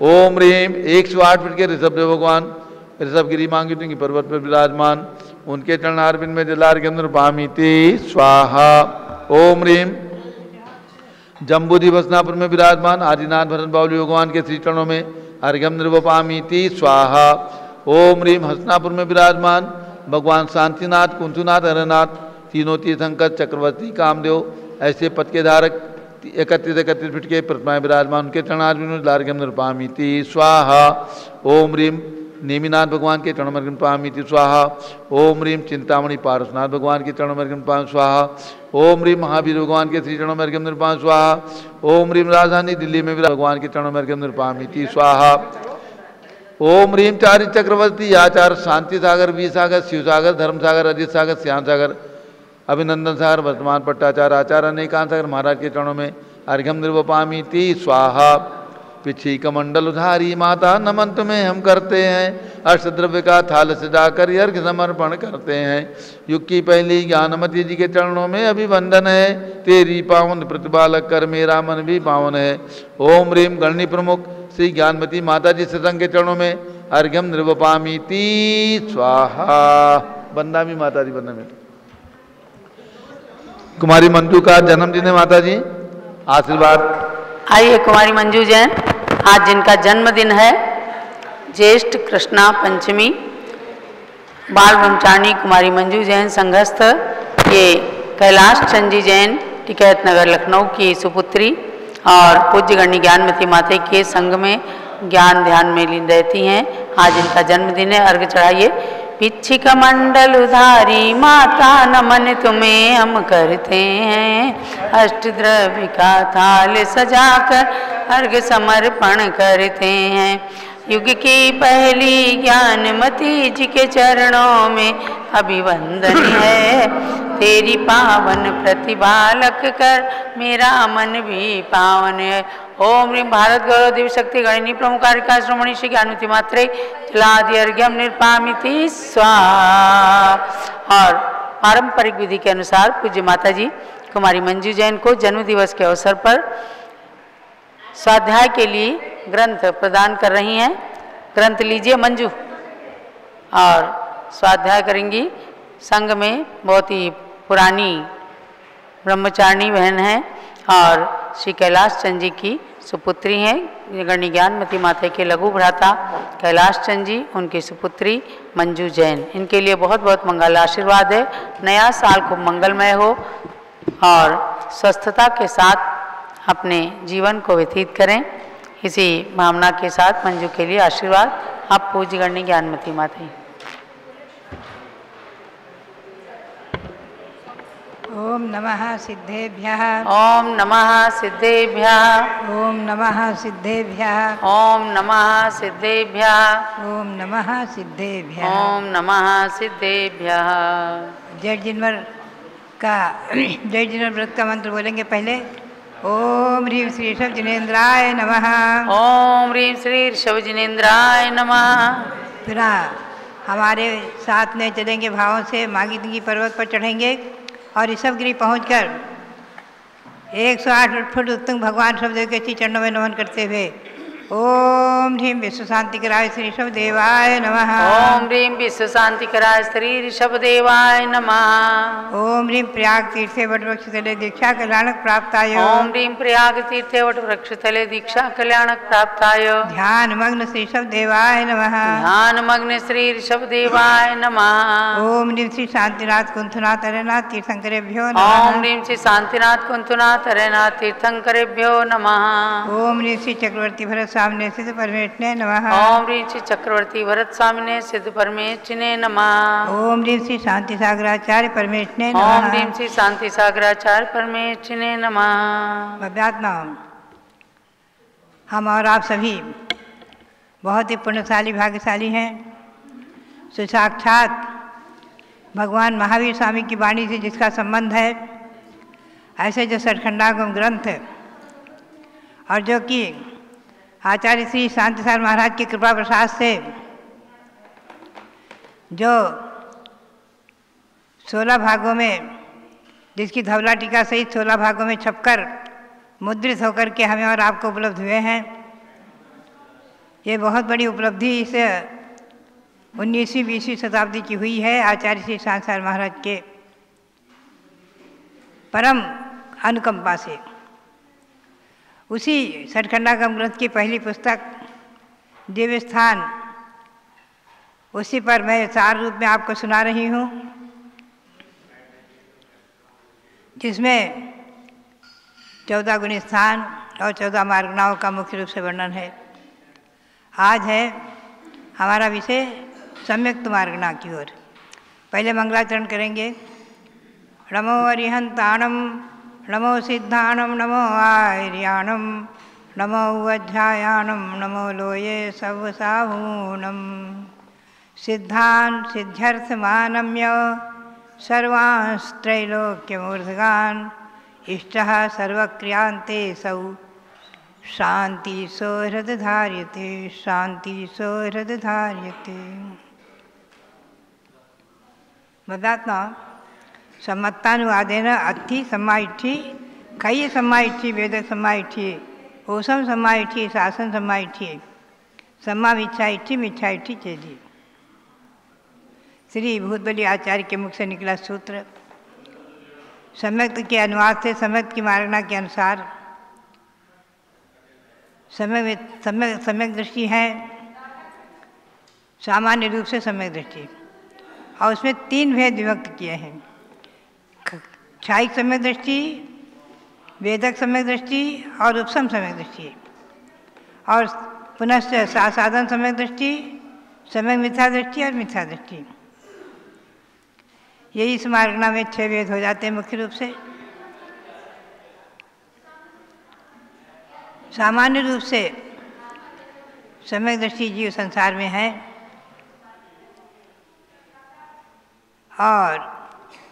ओम ह्रीं 108 फीट के ऋषभ देव भगवान ऋषभगिरी मांगी पर्वत पर विराजमान उनके चरणारविंद में जलार्घ्यम निरूपामि स्वाहा। ओम ह्रीं जम्बूद्वीप हस्तिनापुर में विराजमान आदिनाथ भरत बाहुबली भगवान के श्री चरणों में अर्घ्यम निरूपामि स्वाहा। ओम ह्रीं हस्तिनापुर में विराजमान भगवान शांतिनाथ कुंथुनाथ हरनाथ तीनों तीर्थंकर चक्रवर्ती कामदेव ऐसे पद के धारक 31 फीट के प्रतिमाएं विराजमान उनके चरणारविंद में जलार्घ्यम निरूपामि स्वाहा। ओम ह्रीं नेमिनाथ भगवान के चरणमर्घ्यम पामि स्वाहा। ओम ह्रीं चिंतामणि पारसनाथ भगवान के चरणमर्घ्यम पाम स्वाहा। ओम ह्रीं महावीर भगवान के श्री चरणमर्घ्यम निरूपामि स्वाहा। ओम ह्रीं राजधानी दिल्ली में भगवान के चरणमर्घ्यम निरूपामि स्वाहा। ओम ह्रीं चारि चक्रवर्ती आचार्य शांति सागर वी सागर शिव सागर धर्म सागर अजित सागर श्याम सागर अभिनंदन सागर वर्तमान पट्टाचार्य आचार्य अनेकांत सागर महाराज के चरणों में अर्घ्यम निरूपामि स्वाहा। पिछी कमंडल उधारी माता नमन तुम्हें हम करते हैं अष्टद्रव्य का थाल सजाकर अर्घ्य समर्पण करते हैं। युग की पहली ज्ञानमती जी के चरणों में अभिवंदन है तेरी पावन प्रतिपालक कर मेरा मन भी पावन है। ओम ह्रीं गणनी प्रमुख श्री ज्ञानमती माता जी सत्संग के चरणों में अर्घ्यम निरूपामि स्वाहा। बंदा भी माता जी बंदा में कुमारी मंजू का जन्मदिन है माता जी आशीर्वाद। आइए कुमारी मंजू जैन आज जिनका जन्मदिन है ज्येष्ठ कृष्णा पंचमी बाल ब्रह्मचारिणी कुमारी मंजू जैन संघस्थ ये कैलाश चंद जी जैन टिकैत नगर लखनऊ की सुपुत्री और पूज्य गणनी ज्ञानमती माता के संग में ज्ञान ध्यान में लीन रहती हैं। आज इनका जन्मदिन है। अर्घ चढ़ाइए। पिछी कमंडल उधारी माता नमन तुम्हें हम करते हैं अष्टद्रव्य का थाल सजाकर अर्घ समर्पण करते हैं। युग की पहली ज्ञानमती जी के चरणों में अभिवंदन है तेरी पावन प्रतिभा लख कर मेरा मन भी पावन है। ओम ह्रीं भारत गौरव दिव्य शक्ति गणिनी प्रमुखारिका श्रमणी श्री ज्ञानमती मात्रे जलादि अर्घ्यम निर्पामिति स्वाहा। और पारंपरिक विधि के अनुसार पूज्य माता जी कुमारी मंजू जैन को जन्म दिवस के अवसर पर स्वाध्याय के लिए ग्रंथ प्रदान कर रही हैं। ग्रंथ लीजिए मंजू। और स्वाध्याय करेंगी संघ में बहुत ही पुरानी ब्रह्मचारिणी बहन है और श्री कैलाश चंद जी की सुपुत्री हैं। गणनी ज्ञानमती माता के लघु भ्राता कैलाश चंद जी, उनकी सुपुत्री मंजू जैन। इनके लिए बहुत बहुत मंगल आशीर्वाद है। नया साल खूब मंगलमय हो और स्वस्थता के साथ अपने जीवन को व्यतीत करें। इसी भावना के साथ मंजू के लिए आशीर्वाद आप पूज्य गणनी ज्ञानमती माता। ओम नमः सिद्धेभ्यः। ओम नमः सिद्धेभ्यः। ओम नमः सिद्धेभ्यः। ओम नमः सिद्धेभ्यः। ओम नमः सिद्धेभ्यः। ओम नमः सिद्धेभ्यः। जय जिनवर का जय जिनवर व्रत का मंत्र बोलेंगे पहले। ओम ह्रीं श्री ऋषभ जिनेन्द्राय नमः। ओम ह्रीं श्री ऋषभ जिनेन्द्राय नमः। फिर हमारे साथ में चलेंगे भावों से। मागी दिंगी पर्वत पर चढ़ेंगे और ऋषभगिरी पहुंचकर 108 फुट उत्तुंग भगवान ऋषभदेव के श्री चरणों में नमन करते हुए ओम ह्रीं विश्व शांति कराय श्री ऋषभ देवाय नमः। ओम ह्रीं विश्व शांति कराय श्री ऋषभ देवाय नमः। ओम ह्रीं प्रयाग तीर्थे वटवृक्ष तले दीक्षा कल्याणक प्राप्ताय। ओम ह्रीं प्रयाग तीर्थे वटवृक्ष तले दीक्षा कल्याणक प्राप्ताय। ध्यान मग्न श्री ऋषभ देवाय नमः। ध्यान मग्न श्री ऋषभ देवाय नमः। ओम ह्रीं श्री शांतिनाथ कुंथनाथ अरेनाथ तीर्थंकरेभ्यो नमः। ओम ह्रीं श्री शांतिनाथ कुंतनाथ अरेनाथ तीर्थंकरेभ्यो नमः। ओम ह्रीं श्री चक्रवर्ती भरत स्वामिने सिद्ध परमेष्ठिने नमः। ओम ह्रीं श्री चक्रवर्ती भरत स्वामिने सिद्ध परमेष्ठिने नमः। ओम ह्रीं श्री शांति सागराचार्य परमेष्ठिने ओम नमः। ह्रीं श्री शांति सागराचार्य परमेष्ठिने नमः। भव्यात्मा हम और आप सभी बहुत ही पुण्यशाली भाग्यशाली हैं। साक्षात भगवान महावीर स्वामी की वाणी से जिसका संबंध है, ऐसे जो सचखंडागम ग्रंथ और जो कि आचार्य श्री शांतिसार महाराज की कृपा प्रसाद से जो 16 भागों में, जिसकी धवला टीका सहित 16 भागों में छपकर मुद्रित होकर के हमें और आपको उपलब्ध हुए हैं। ये बहुत बड़ी उपलब्धि इस 19वीं 20वीं शताब्दी की हुई है। आचार्य श्री शांतिसार महाराज के परम अनुकंपा से। उसी सचखंडागम ग्रंथ की पहली पुस्तक दिव्य स्थान, उसी पर मैं सार रूप में आपको सुना रही हूँ, जिसमें 14 गुणी स्थान और 14 मार्गनाओं का मुख्य रूप से वर्णन है। आज है हमारा विषय सम्यक्त मार्गना की ओर। पहले मंगलाचरण करेंगे। नमो अरिहंताणम, नमो सिद्धाणम, नमो आर्याणम, नमो अध्यायाणम, नमो लोये सवसाहूनम। सिद्धान सिद्ध्यर्थमानम्य सर्वांस्त्रैलोक्यमूर्धगान् इष्टः सर्वक्रियांते सौ शांति सौहृद धार्यते, शांति सौहृद धार्यते। मदात्मा सम्मत्तानुवादेन अत्थि सम्माइठी, कई सम्माइठी, वेद सम्माइठी, ओसम सम्माइठी, शासन सम्माइठी, सम्मा मिच्छाइठी, मिच्छाइठी चेदी। श्री भूतबली आचार्य के मुख से निकला सूत्र सम्यक्त के अनुवाद से सम्यक्त की मार्गना के अनुसार सम्यक दृष्टि है सामान्य रूप से सम्यक दृष्टि, और उसमें 3 भेद विभक्त किए हैं। क्षायिक सम्यक दृष्टि, वेदक सम्यक दृष्टि और उपसम सम्यक दृष्टि, और पुनश्च साधन सम्यक दृष्टि, सम्यक मिथ्या दृष्टि और मिथ्या दृष्टि। यही इस मार्गना में 6 भेद हो जाते हैं मुख्य रूप से। सामान्य रूप से सम्यक दृष्टि जीव संसार में है, और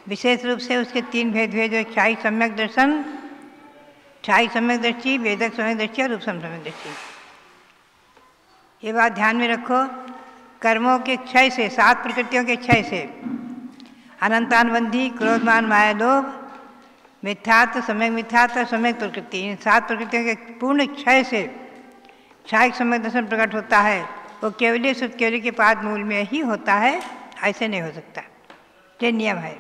विशेष रूप से उसके 3 भेद हुए, जो क्षायिक सम्यक दर्शन, क्षायिक सम्यक दृष्टि, वेदक सम्यक दृष्टि और उपसम सम्यक दृष्टि। ये बात ध्यान में रखो, कर्मों के क्षय से, 7 प्रकृतियों के क्षय से, अनंतानुबंधी, क्रोधमान, माया, लोभ, मिथ्यात्व, सम्यक मिथ्यात्व और सम्यक प्रकृति, इन 7 प्रकृतियों के पूर्ण क्षय से क्षायिक सम्यक दर्शन प्रकट होता है। वो केवली शुद्ध केवली के पाद मूल में ही होता है, ऐसे नहीं हो सकता, ये नियम है।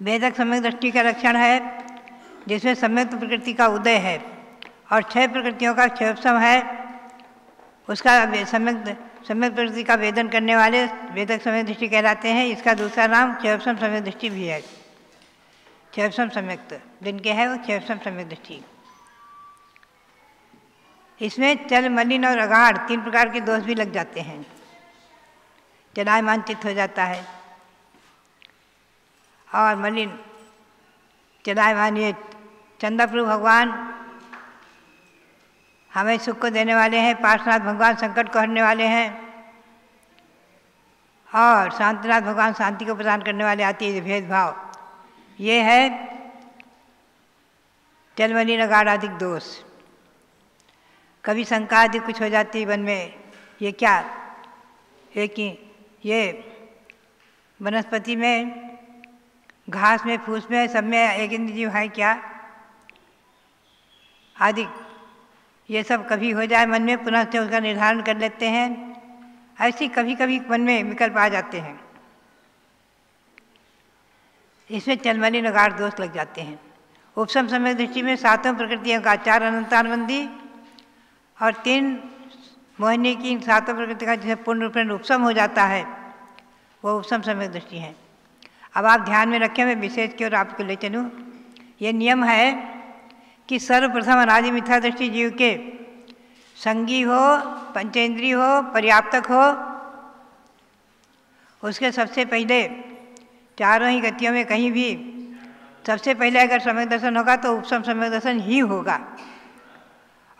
वेदक सम्यक दृष्टि का लक्षण है जिसमें सम्यक प्रकृति का उदय है और 6 प्रकृतियों का क्षयोपशम है, उसका सम्यक प्रकृति का वेदन करने वाले वेदक सम्यक दृष्टि कहलाते हैं। इसका दूसरा नाम क्षयोपशम सम्यक दृष्टि भी है। क्षयोपशम सम्यक जिनके है वो क्षयोपशम सम्यक दृष्टि। इसमें चल, मलिन और अगाढ़ 3 प्रकार के दोष भी लग जाते हैं। चलायमान चित्त हो जाता है और मलिन चलायमान, ये चंद्रप्रभु भगवान हमें सुख को देने वाले हैं, पार्श्वनाथ भगवान संकट को हरने वाले हैं और शांतिनाथ भगवान शांति को प्रदान करने वाले आती है भेदभाव, ये है चल, मलिन, अगाढ़ आदि दोष। कभी शंका आदि कुछ हो जाती है मन में, ये क्या है कि ये वनस्पति में, घास में, फूस में, सब में एक इंद्र जीव है क्या आदि, ये सब कभी हो जाए मन में, पुनः से उसका निर्धारण कर लेते हैं। ऐसी कभी कभी मन में विकल्प आ जाते हैं, इसमें चलमलिन अगाढ़ दोष लग जाते हैं। उपसम सम्यक दृष्टि में 7 प्रकृतियों का 4 अनंतानुबंधी और 3 मोहिनी की, इन 7 प्रकृति का जिसे पूर्ण रूप में उपसम हो जाता है वो उपसम सम्यक दृष्टि है। अब आप ध्यान में रखें, मैं विशेष की ओर आपको ले चलूँ। ये नियम है कि सर्वप्रथम अनादि मिथ्या दृष्टि जीव के संगी हो, पंचेंद्रिय हो, पर्याप्तक हो, उसके सबसे पहले चारों ही गतियों में कहीं भी सबसे पहले अगर सम्यक दर्शन होगा तो उपसम सम्यक दर्शन ही होगा।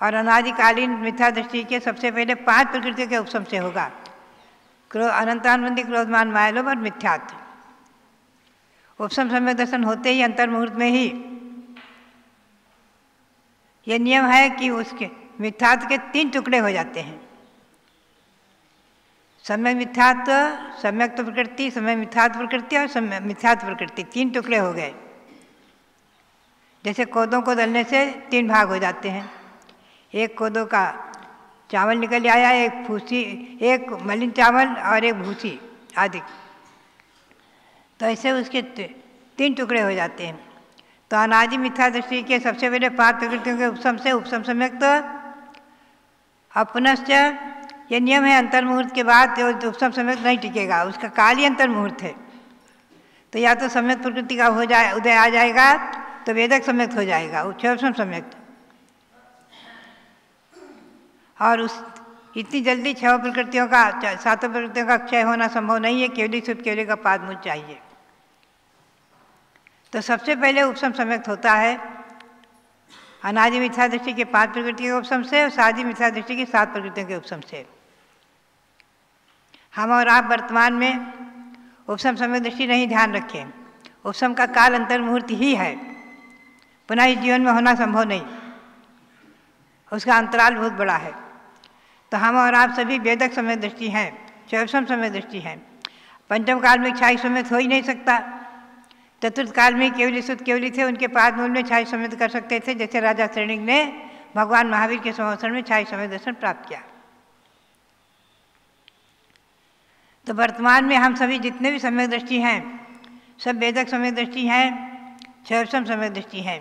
और अनादिकालीन मिथ्या दृष्टि के सबसे पहले 5 प्रकृतियों के उपसम से होगा, अनंतानुबंधी, क्रोधमान, माया, लोभ और मिथ्यात्व। उपसम सम्यक दर्शन होते ही अंतर्मुहूर्त में ही ये नियम है कि उसके मिथ्यात्व के 3 टुकड़े हो जाते हैं। सम्यक मिथ्यात्व, सम्यक प्रकृति, सम्यक मिथ्यात्व प्रकृति और सम्यक मिथ्यात्व प्रकृति, 3 टुकड़े हो गए। जैसे कोदों को दलने से 3 भाग हो जाते हैं, एक कोदों का चावल निकल आया, एक भूसी, एक मलिन चावल और एक भूसी आदि, तो ऐसे उसके 3 टुकड़े हो जाते हैं। तो अनादि मिथ्या दृष्टि के सबसे पहले 5 प्रकृतियों के उपसम से उपसम सम्यक, तो अब पुनश्च ये नियम है अंतर्मुहूर्त के बाद तो उपसम सम्यक नहीं टिकेगा, उसका काल ही अंतर्मुहूर्त है। तो या तो सम्यक प्रकृति का हो जाए, उदय आ जाएगा तो वेदक सम्यक हो जाएगा, उपसम सम्यक। और उस इतनी जल्दी 6 प्रकृतियों का, 7 प्रकृतियों का क्षय होना संभव नहीं है, केवली शुद्ध केवली का पादमूल चाहिए। तो सबसे पहले उपसम सम्यक होता है अनादि मिथ्या दृष्टि के 5 प्रकृति के उपसम से और सादि मिथ्या दृष्टि की 7 प्रकृतियों के उपसम से। हम और आप वर्तमान में उपसम सम्यक दृष्टि नहीं ध्यान रखें, उपसम का काल अंतर्मुहूर्त ही है, पुनः इस जीवन में होना संभव नहीं, उसका अंतराल बहुत बड़ा है। तो हम और आप सभी वेदक सम्यक दृष्टि हैं, क्षयोपशम सम्यक दृष्टि हैं। पंचम काल में क्षायिक सम्यक हो ही नहीं सकता, चतुर्थ काल में केवली शुद्ध केवली थे, उनके पाद मूल में क्षायिक सम्यक कर सकते थे, जैसे राजा श्रेणिक ने भगवान महावीर के संवत्सर में क्षायिक सम्यक दर्शन प्राप्त किया। तो वर्तमान में हम सभी जितने भी सम्यक दृष्टि हैं सब वेदक सम्यक दृष्टि हैं, क्षयोपशम सम्यक दृष्टि हैं।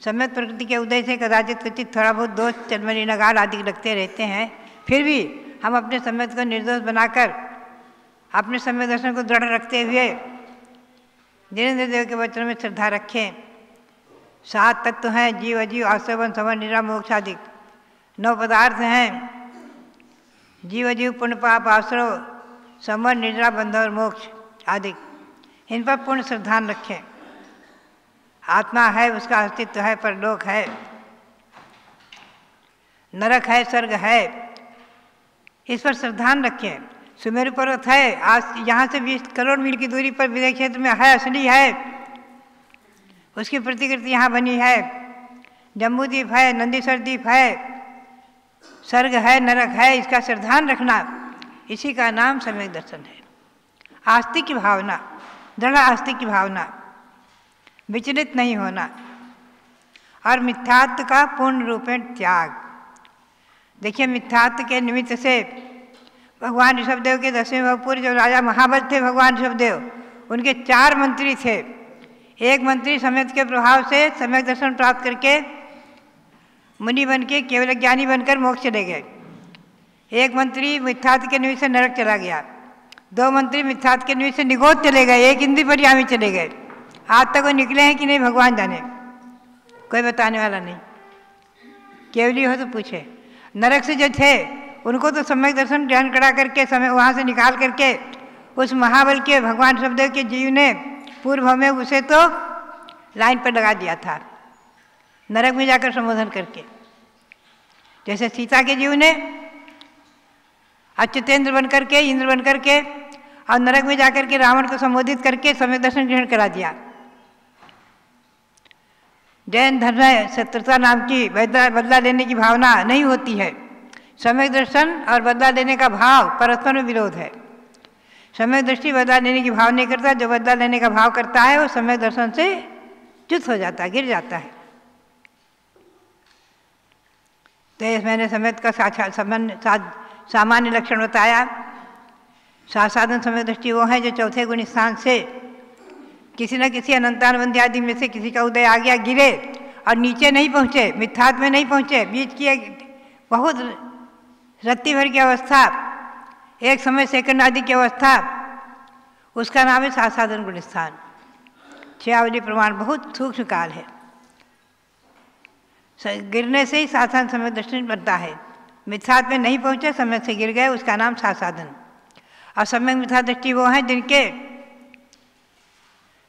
सम्यक प्रकृति के उदय से कदाचित क्वचित थोड़ा बहुत दोष चलमली नगाड़ आदि लगते रहते हैं, फिर भी हम अपने सम्यक को निर्दोष बनाकर अपने सम्यक दर्शन को दृढ़ रखते हुए जिनेन्द्र देव के वचनों में श्रद्धा रखें। 7 तत्व हैं, जीव अजीव आश्रवन समन निरा मोक्ष आदि। 9 पदार्थ हैं, जीव अजीव पुण्य पाप आश्रव समन निद्रा बंध और मोक्ष आदि। इन पर पूर्ण श्रद्धा रखें। आत्मा है, उसका अस्तित्व है, परलोक है, नरक है, स्वर्ग है, इस पर श्रद्धा रखें। सुमेरु पर्वत है, आज यहाँ से 20 करोड़ मील की दूरी पर विदय क्षेत्र में है, असली है, उसकी प्रतिकृति यहाँ बनी है। जम्बूद्वीप है, नंदीश्वर द्वीप है, स्वर्ग है, नरक है, इसका श्रद्धान रखना, इसी का नाम सम्यक दर्शन है। आस्तिक की भावना, दृढ़ आस्तिक की भावना, विचलित नहीं होना और मिथ्यात्व का पूर्ण रूपेण त्याग। देखिए, मिथ्यात्व के निमित्त से भगवान ऋषभदेव के 10वें भवपूर्व जो राजा महाबल थे भगवान ऋषभदेव, उनके 4 मंत्री थे। एक मंत्री सम्यक के प्रभाव से सम्यक दर्शन प्राप्त करके मुनि बन के केवल ज्ञानी बनकर मोक्ष चले गए। एक मंत्री मिथ्यात्व के निमित्त से नरक चला गया। 2 मंत्री मिथ्यात्व के निमित्त से निगोद चले गए, एक इंद्रियपरियामी चले गए। आज तक वो निकले हैं कि नहीं भगवान जाने, कोई बताने वाला नहीं। केवली हो तो पूछे। नरक से जो थे उनको तो सम्यक दर्शन ग्रहण करा करके समय वहाँ से निकाल करके उस महाबल के भगवान ऋषभदेव के जीव ने पूर्व में उसे तो लाइन पर लगा दिया था, नरक में जाकर संबोधन करके। जैसे सीता के जीव ने अच्युतेंद्र बन करके, इंद्र बन करके और नरक में जाकर के रावण को संबोधित करके सम्यक दर्शन ग्रहण करा दिया। जैन धर्म शत्रुता नाम की बदला लेने की भावना नहीं होती है। सम्यक दर्शन और बदला लेने का भाव परस्पर में विरोध है। सम्यक दृष्टि बदला लेने की भाव नहीं करता, जो बदला लेने का भाव करता है वो सम्यक दर्शन से च्युत हो जाता है, गिर जाता है। तो मैंने सम्यक का सामान्य लक्षण बताया। साधन सम्यक दृष्टि वो है जो चौथे गुण स्थान से किसी न किसी अनंतानुबंधी आदि में से किसी का उदय आ गया, गिरे और नीचे नहीं पहुँचे, मिथ्यात्व में नहीं पहुँचे, बीच की एक बहुत रत्ती भर की अवस्था, एक समय सेकंड आदि की अवस्था, उसका नाम है साधन गुण स्थान। 6 प्रमाण बहुत सूक्ष्म काल है। गिरने से ही साधन सम्यक दर्शन बनता है। मिथ्यात्व में नहीं पहुँचे, सम्यक से गिर गए, उसका नाम साधन। और सम्यक मिथ्या दृष्टि वो हैं जिनके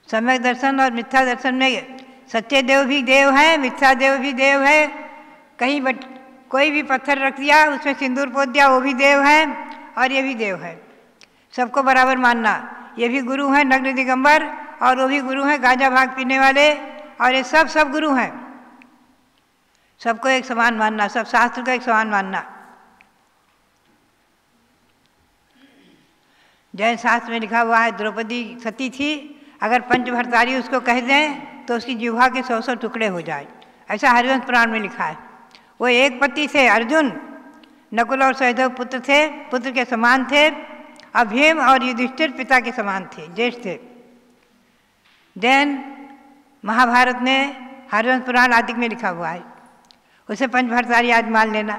सम्यक दर्शन और मिथ्या दर्शन में सच्चे देव भी देव है, मिथ्या देव भी देव है। कहीं कोई भी पत्थर रख दिया, उसमें सिंदूर पोत दिया, वो भी देव है और ये भी देव है। सबको बराबर मानना, ये भी गुरु हैं नग्न दिगंबर और वो भी गुरु हैं गांजा भाग पीने वाले, और ये सब गुरु हैं। सबको एक समान मानना, सब शास्त्र को एक समान मानना। जैन शास्त्र में लिखा हुआ है, द्रौपदी सती थी, अगर पंचभर्तारी उसको कह दें तो उसकी जिह्वा के 100 टुकड़े हो जाए, ऐसा हरिवंश पुराण में लिखा है। वो एक पति थे, अर्जुन नकुल और सहदेव पुत्र थे, पुत्र के समान थे। और भीम और युधिष्ठिर पिता के समान थे, ज्येष्ठ थे। जैन महाभारत में हरिवंश पुराण आदि में लिखा हुआ है, उसे पंचभर्तारी आज मान लेना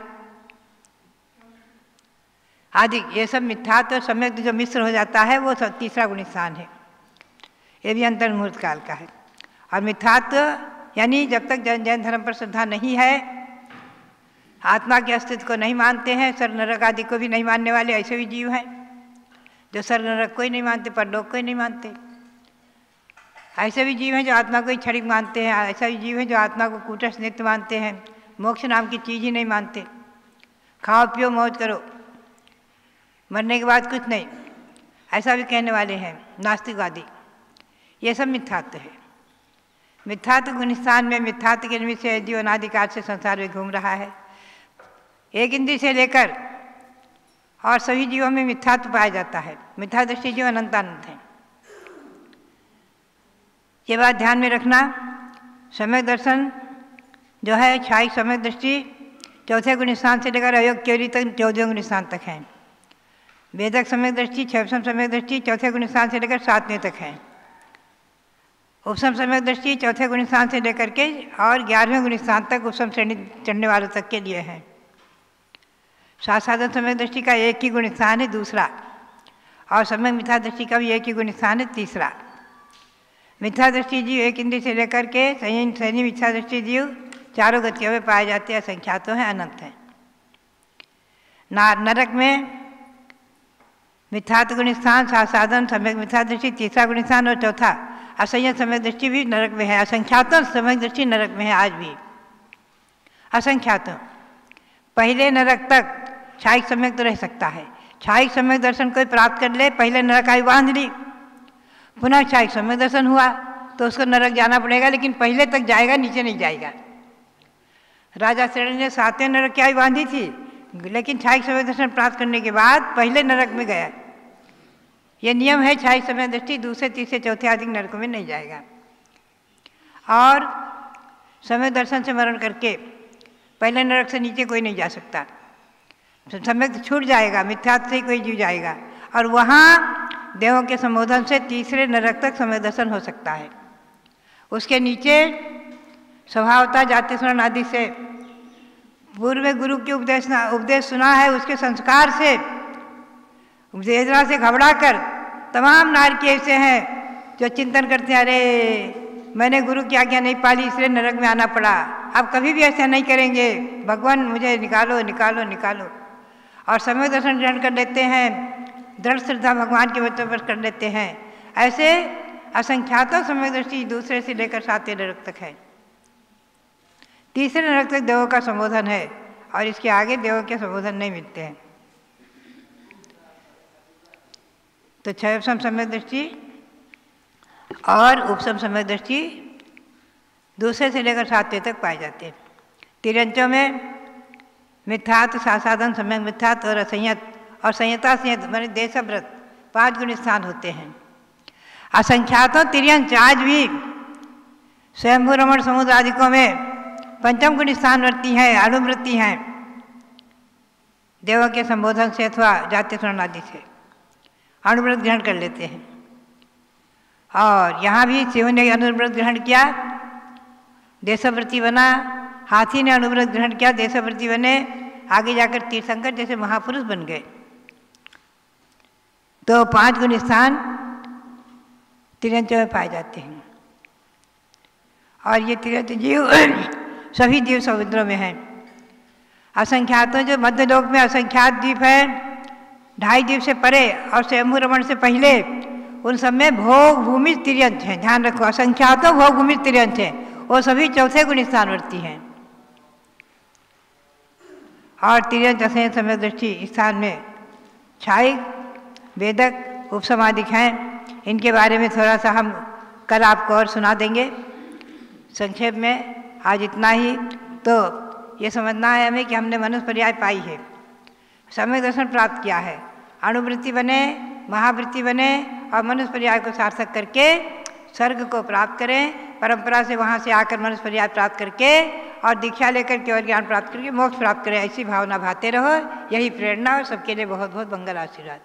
आदि। ये सब मिथ्यात्व सम्यक जो मिश्र हो जाता है वो सब तीसरा गुण स्थान है। ये भी अंतर्मुहूर्त काल का है। और मिथ्यात्व यानी जब तक जैन धर्म पर श्रद्धा नहीं है, आत्मा के अस्तित्व को नहीं मानते हैं, स्वर्ग नरक आदि को भी नहीं मानने वाले ऐसे भी जीव हैं जो स्वर्ग नरक को ही नहीं मानते, परलोक को ही नहीं मानते। ऐसे भी जीव हैं जो आत्मा को ही क्षणिक मानते हैं, ऐसा भी जीव है जो आत्मा को कूटस्थ नित्य मानते हैं, मोक्ष नाम की चीज़ ही नहीं मानते। खाओ पियो मौज करो, मरने के बाद कुछ नहीं, ऐसा भी कहने वाले हैं नास्तिकवादी। ये सब मिथ्यात्व है। मिथ्यात्व गुण स्थान में मिथ्यात्व के निमित्त से जीव अनादिकाल से संसार में घूम रहा है। एक इंद्रिय से लेकर और सभी जीवों में मिथ्यात्व पाया जाता है। मिथ्या दृष्टि जीव अनंतानंत है। ये बात ध्यान में रखना। सम्यक दर्शन जो है क्षायिक सम्यक दृष्टि चौथे गुण स्थान से लेकर अयोग केवली तक 14वें गुण स्थान तक है। वेदक सम्यक दृष्टि 6वें सम्यक दृष्टि चौथे गुण स्थान से लेकर 7वें तक है। उपसम सम्यक दृष्टि चौथे गुण स्थान से लेकर के और 11वें गुण स्थान तक उपसम श्रेणी चढ़ने वालों तक के लिए है। साधन सम्यक दृष्टि का एक ही गुण स्थान है, दूसरा, और सम्यक मिथ्या दृष्टि का भी एक ही गुण स्थान है, तीसरा। मिथ्या दृष्टि जीव एक इंद्रिय से लेकर के सैनी मिथ्या दृष्टि जीव चारों गतियों में पाए जाते हैं, संख्यातों हैं, अनंत हैं। नरक में मिथ्यात्व गुण स्थान, साधन सम्यक मिथ्या दृष्टि तीसरा गुण स्थान, और चौथा असंयत सम्यक दृष्टि भी नरक में है। असंख्यातों सम्यक दृष्टि नरक में है आज भी, असंख्यातों। पहले नरक तक क्षायिक सम्यक तो रह सकता है। क्षायिक सम्यक दर्शन कोई प्राप्त कर ले, पहले नरक आयु बांध ली, पुनः क्षायिक सम्यक दर्शन हुआ, तो उसको नरक जाना पड़ेगा, लेकिन पहले तक जाएगा, नीचे नहीं जाएगा। राजा श्रेणी ने 7वें नरक की आयु बांधी थी, लेकिन छाई समय दर्शन प्राप्त करने के बाद पहले नरक में गया। ये नियम है, छाई समय दृष्टि दूसरे तीसरे चौथे आदि नरकों में नहीं जाएगा। और समय दर्शन से मरण करके पहले नरक से नीचे कोई नहीं जा सकता, समय छूट जाएगा, मिथ्यात्व से ही कोई जीव जाएगा। और वहाँ देवों के संबोधन से तीसरे नरक तक समय दर्शन हो सकता है। उसके नीचे स्वभावतः जाति स्मरण आदि से पूर्व गुरु के उपदेश सुना है, उसके संस्कार से वेदना से घबरा कर तमाम नारकी ऐसे हैं जो चिंतन करते हैं, अरे मैंने गुरु की आज्ञा नहीं पाली इसलिए नरक में आना पड़ा, अब कभी भी ऐसा नहीं करेंगे, भगवान मुझे निकालो निकालो निकालो। और समय दर्शन ग्रहण कर लेते हैं, दृढ़ श्रद्धा भगवान के वचन पर कर लेते हैं। ऐसे असंख्यातों समय दृष्टि दूसरे से लेकर 7वें नरक तक है। तीसरे नरक तक देवों का संबोधन है और इसके आगे देवों के संबोधन नहीं मिलते हैं। तो क्षयपसम समय दृष्टि और उपसम समय दृष्टि दूसरे से लेकर 7वें तक पाए जाते हैं। तिर्यंचों में मिथ्यात्व, सासाधन, सम्यक मिथ्यात्व और असंयत और संयता संयत माने देशव्रत 5 गुण स्थान होते हैं। असंख्यातों तिर्यंच आज भी स्वयंभू रमण समुद्र आदिकों में 5म गुण स्थानवर्ती हैं, अनुवृत्ति हैं, देवों के संबोधन से अथवा जाति स्मरण आदि से अनुव्रत ग्रहण कर लेते हैं। और यहाँ भी शिव ने अनुव्रत ग्रहण किया, देशव्रती बना, हाथी ने अनुव्रत ग्रहण किया, देशव्रती बने, आगे जाकर तीर्थंकर जैसे महापुरुष बन गए। तो 5 गुण स्थान तिर्यंचों में पाए जाते हैं। और ये तिर्यंच जीव सभी जीव समुद्रों में हैं। असंख्यातों जो मध्य लोक में असंख्यात द्वीप है, 2.5 द्वीप से परे और स्वयंभू रमण से पहले, उन सब में भोग भूमि तिर्यंच हैं। ध्यान रखो, असंख्यातों भोग भूमि तिर्यंच हैं, वो सभी 4थे गुण स्थानवर्ती हैं। और तिर्यंच असंयत समय दृष्टि स्थान में छाई, वेदक, उपसमादिक हैं। इनके बारे में थोड़ा सा हम कल आपको और सुना देंगे संक्षेप में। आज इतना ही। तो ये समझना है हमें कि हमने मनुष्य पर्याय पाई है, समय दर्शन प्राप्त किया है, अणुवृत्ति बने, महावृत्ति बने और मनुष्य पर्याय को सार्थक करके स्वर्ग को प्राप्त करें। परंपरा से वहाँ से आकर मनुष्य पर्याय प्राप्त करके और दीक्षा लेकर केवल ज्ञान प्राप्त करके मोक्ष प्राप्त करें, ऐसी भावना भाते रहो। यही प्रेरणा और सबके लिए बहुत बहुत मंगल आशीर्वाद।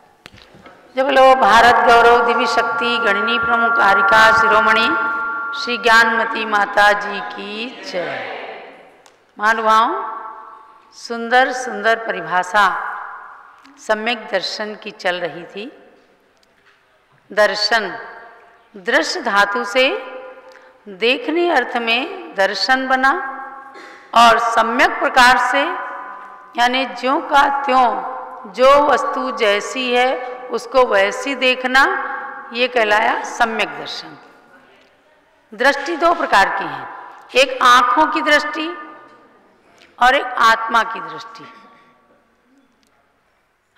जब लो भारत गौरव दिव्य शक्ति गणनी प्रमुख कारिका शिरोमणि श्री ज्ञानमती माता जी की जय। महानुभाव, सुंदर सुंदर परिभाषा सम्यक दर्शन की चल रही थी। दर्शन दृश्य धातु से देखने अर्थ में दर्शन बना और सम्यक प्रकार से यानी ज्यों का त्यों, जो वस्तु जैसी है उसको वैसी देखना, ये कहलाया सम्यक दर्शन। दृष्टि 2 प्रकार की है, एक आँखों की दृष्टि और एक आत्मा की दृष्टि।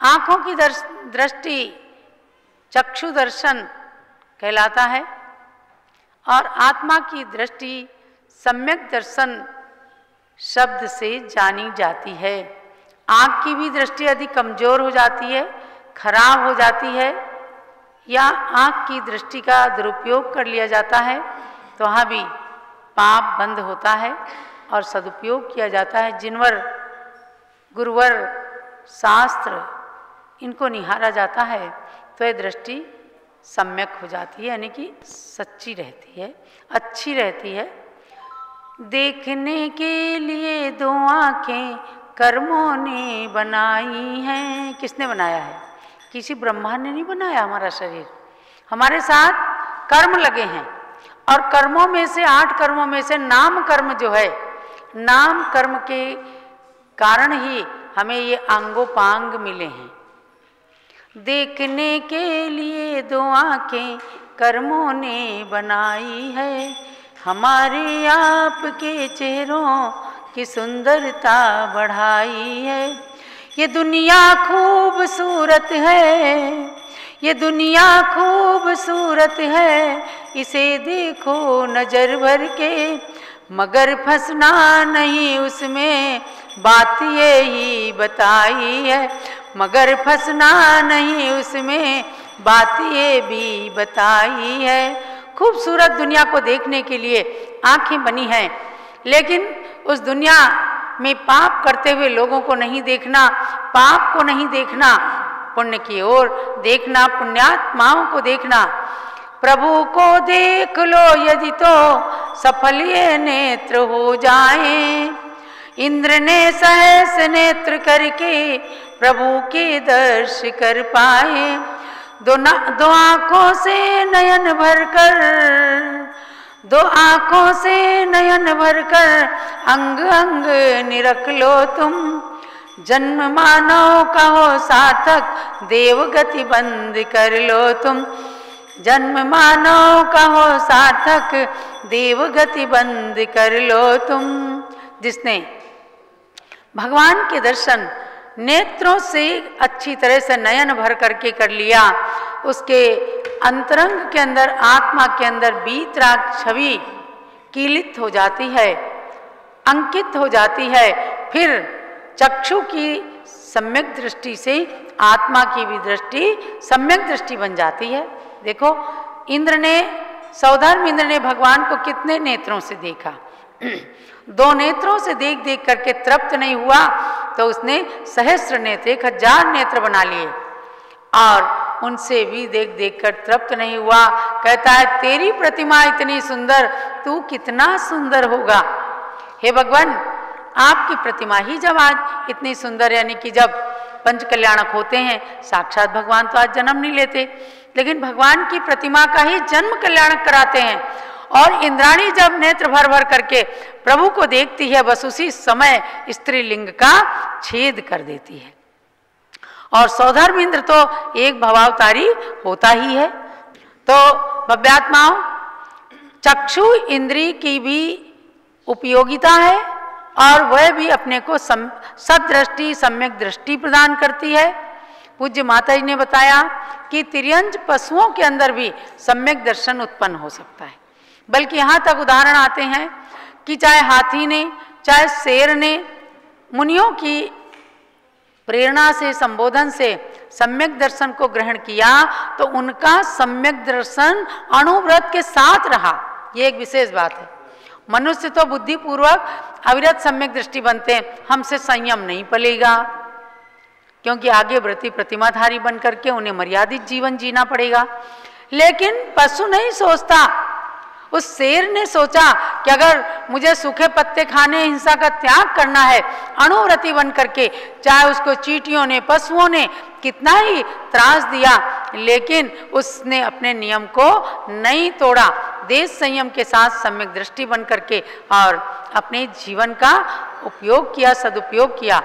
आँखों की दृष्टि चक्षु दर्शन कहलाता है और आत्मा की दृष्टि सम्यक दर्शन शब्द से जानी जाती है। आँख की भी दृष्टि यदि कमजोर हो जाती है, खराब हो जाती है या आँख की दृष्टि का दुरुपयोग कर लिया जाता है तो वहाँ भी पाप बंद होता है और सदुपयोग किया जाता है। जिनवर गुरुवर शास्त्र इनको निहारा जाता है तो ये दृष्टि सम्यक हो जाती है, यानी कि सच्ची रहती है, अच्छी रहती है। देखने के लिए 2 आँखें कर्मों ने बनाई हैं। किसने बनाया है? किसी ब्रह्मा ने नहीं बनाया हमारा शरीर। हमारे साथ कर्म लगे हैं और कर्मों में से 8 कर्मों में से नाम कर्म जो है, नाम कर्म के कारण ही हमें ये अंगोपांग मिले हैं। देखने के लिए 2 आँखें कर्मों ने बनाई है, हमारे आपके चेहरों की सुंदरता बढ़ाई है। ये दुनिया खूबसूरत है, ये दुनिया खूबसूरत है, इसे देखो नजर भर के, मगर फंसना नहीं उसमें, बात ये ही बताई है। मगर फंसना नहीं उसमें, बात ये भी बताई है। खूबसूरत दुनिया को देखने के लिए आंखें बनी हैं, लेकिन उस दुनिया में पाप करते हुए लोगों को नहीं देखना, पाप को नहीं देखना, पुण्य की ओर देखना, पुण्यात्माओं को देखना। प्रभु को देख लो यदि तो सफल ये नेत्र हो जाएं। इंद्र ने सहस नेत्र करके प्रभु के दर्श कर पाए। दो आंखों से नयन भरकर, दो आंखों से नयन भरकर अंग अंग निरख लो तुम। जन्म मानव का हो सार्थक, देवगति बंद कर लो तुम। जन्म मानव का हो सार्थक, देवगति बंद कर लो तुम। जिसने भगवान के दर्शन नेत्रों से अच्छी तरह से नयन भर करके कर लिया, उसके अंतरंग के अंदर, आत्मा के अंदर वीतराग छवि कीलित हो जाती है, अंकित हो जाती है। फिर चक्षु की सम्यक दृष्टि से आत्मा की भी दृष्टि सम्यक दृष्टि बन जाती है। देखो, इंद्र ने, सौधर्म इंद्र ने भगवान को कितने नेत्रों से देखा। दो नेत्रों से देख देख करके तृप्त नहीं हुआ तो उसने सहस्र नेत्र, 1000 नेत्र बना लिए, और उनसे भी देख देख कर तृप्त नहीं हुआ। कहता है तेरी प्रतिमा इतनी सुंदर, तू कितना सुंदर होगा। हे भगवान, आपकी प्रतिमा ही जब आज इतनी सुंदर, यानी कि जब पंच कल्याणक होते हैं, साक्षात भगवान तो आज जन्म नहीं लेते, लेकिन भगवान की प्रतिमा का ही जन्म कल्याणक कराते हैं। और इंद्राणी जब नेत्र भर भर करके प्रभु को देखती है, बस उसी समय स्त्रीलिंग का छेद कर देती है। और सौधर्म इंद्र तो एक भवावतारी होता ही है। तो भव्यात्माओं, चक्षु इंद्री की भी उपयोगिता है, और वह भी अपने को सदृष्टि, सम्यक दृष्टि प्रदान करती है। पूज्य माता जी ने बताया कि तिर्यंज पशुओं के अंदर भी सम्यक दर्शन उत्पन्न हो सकता है। बल्कि यहाँ तक उदाहरण आते हैं कि चाहे हाथी ने, चाहे शेर ने मुनियों की प्रेरणा से, संबोधन से सम्यक दर्शन को ग्रहण किया, तो उनका सम्यक दर्शन अणुव्रत के साथ रहा। ये एक विशेष बात है। मनुष्य तो बुद्धिपूर्वक अविरत सम्यक दृष्टि बनते हैं, हमसे संयम नहीं पलेगा, क्योंकि आगे व्रती प्रतिमाधारी बन करके उन्हें मर्यादित जीवन जीना पड़ेगा। लेकिन पशु नहीं सोचता। उस शेर ने सोचा कि अगर मुझे सूखे पत्ते खाने, हिंसा का त्याग करना है, अणुव्रती बन करके, चाहे उसको चींटियों ने, पशुओं ने कितना ही त्रास दिया, लेकिन उसने अपने नियम को नहीं तोड़ा। देश संयम के साथ सम्यक दृष्टि बन करके और अपने जीवन का उपयोग किया, सदुपयोग किया।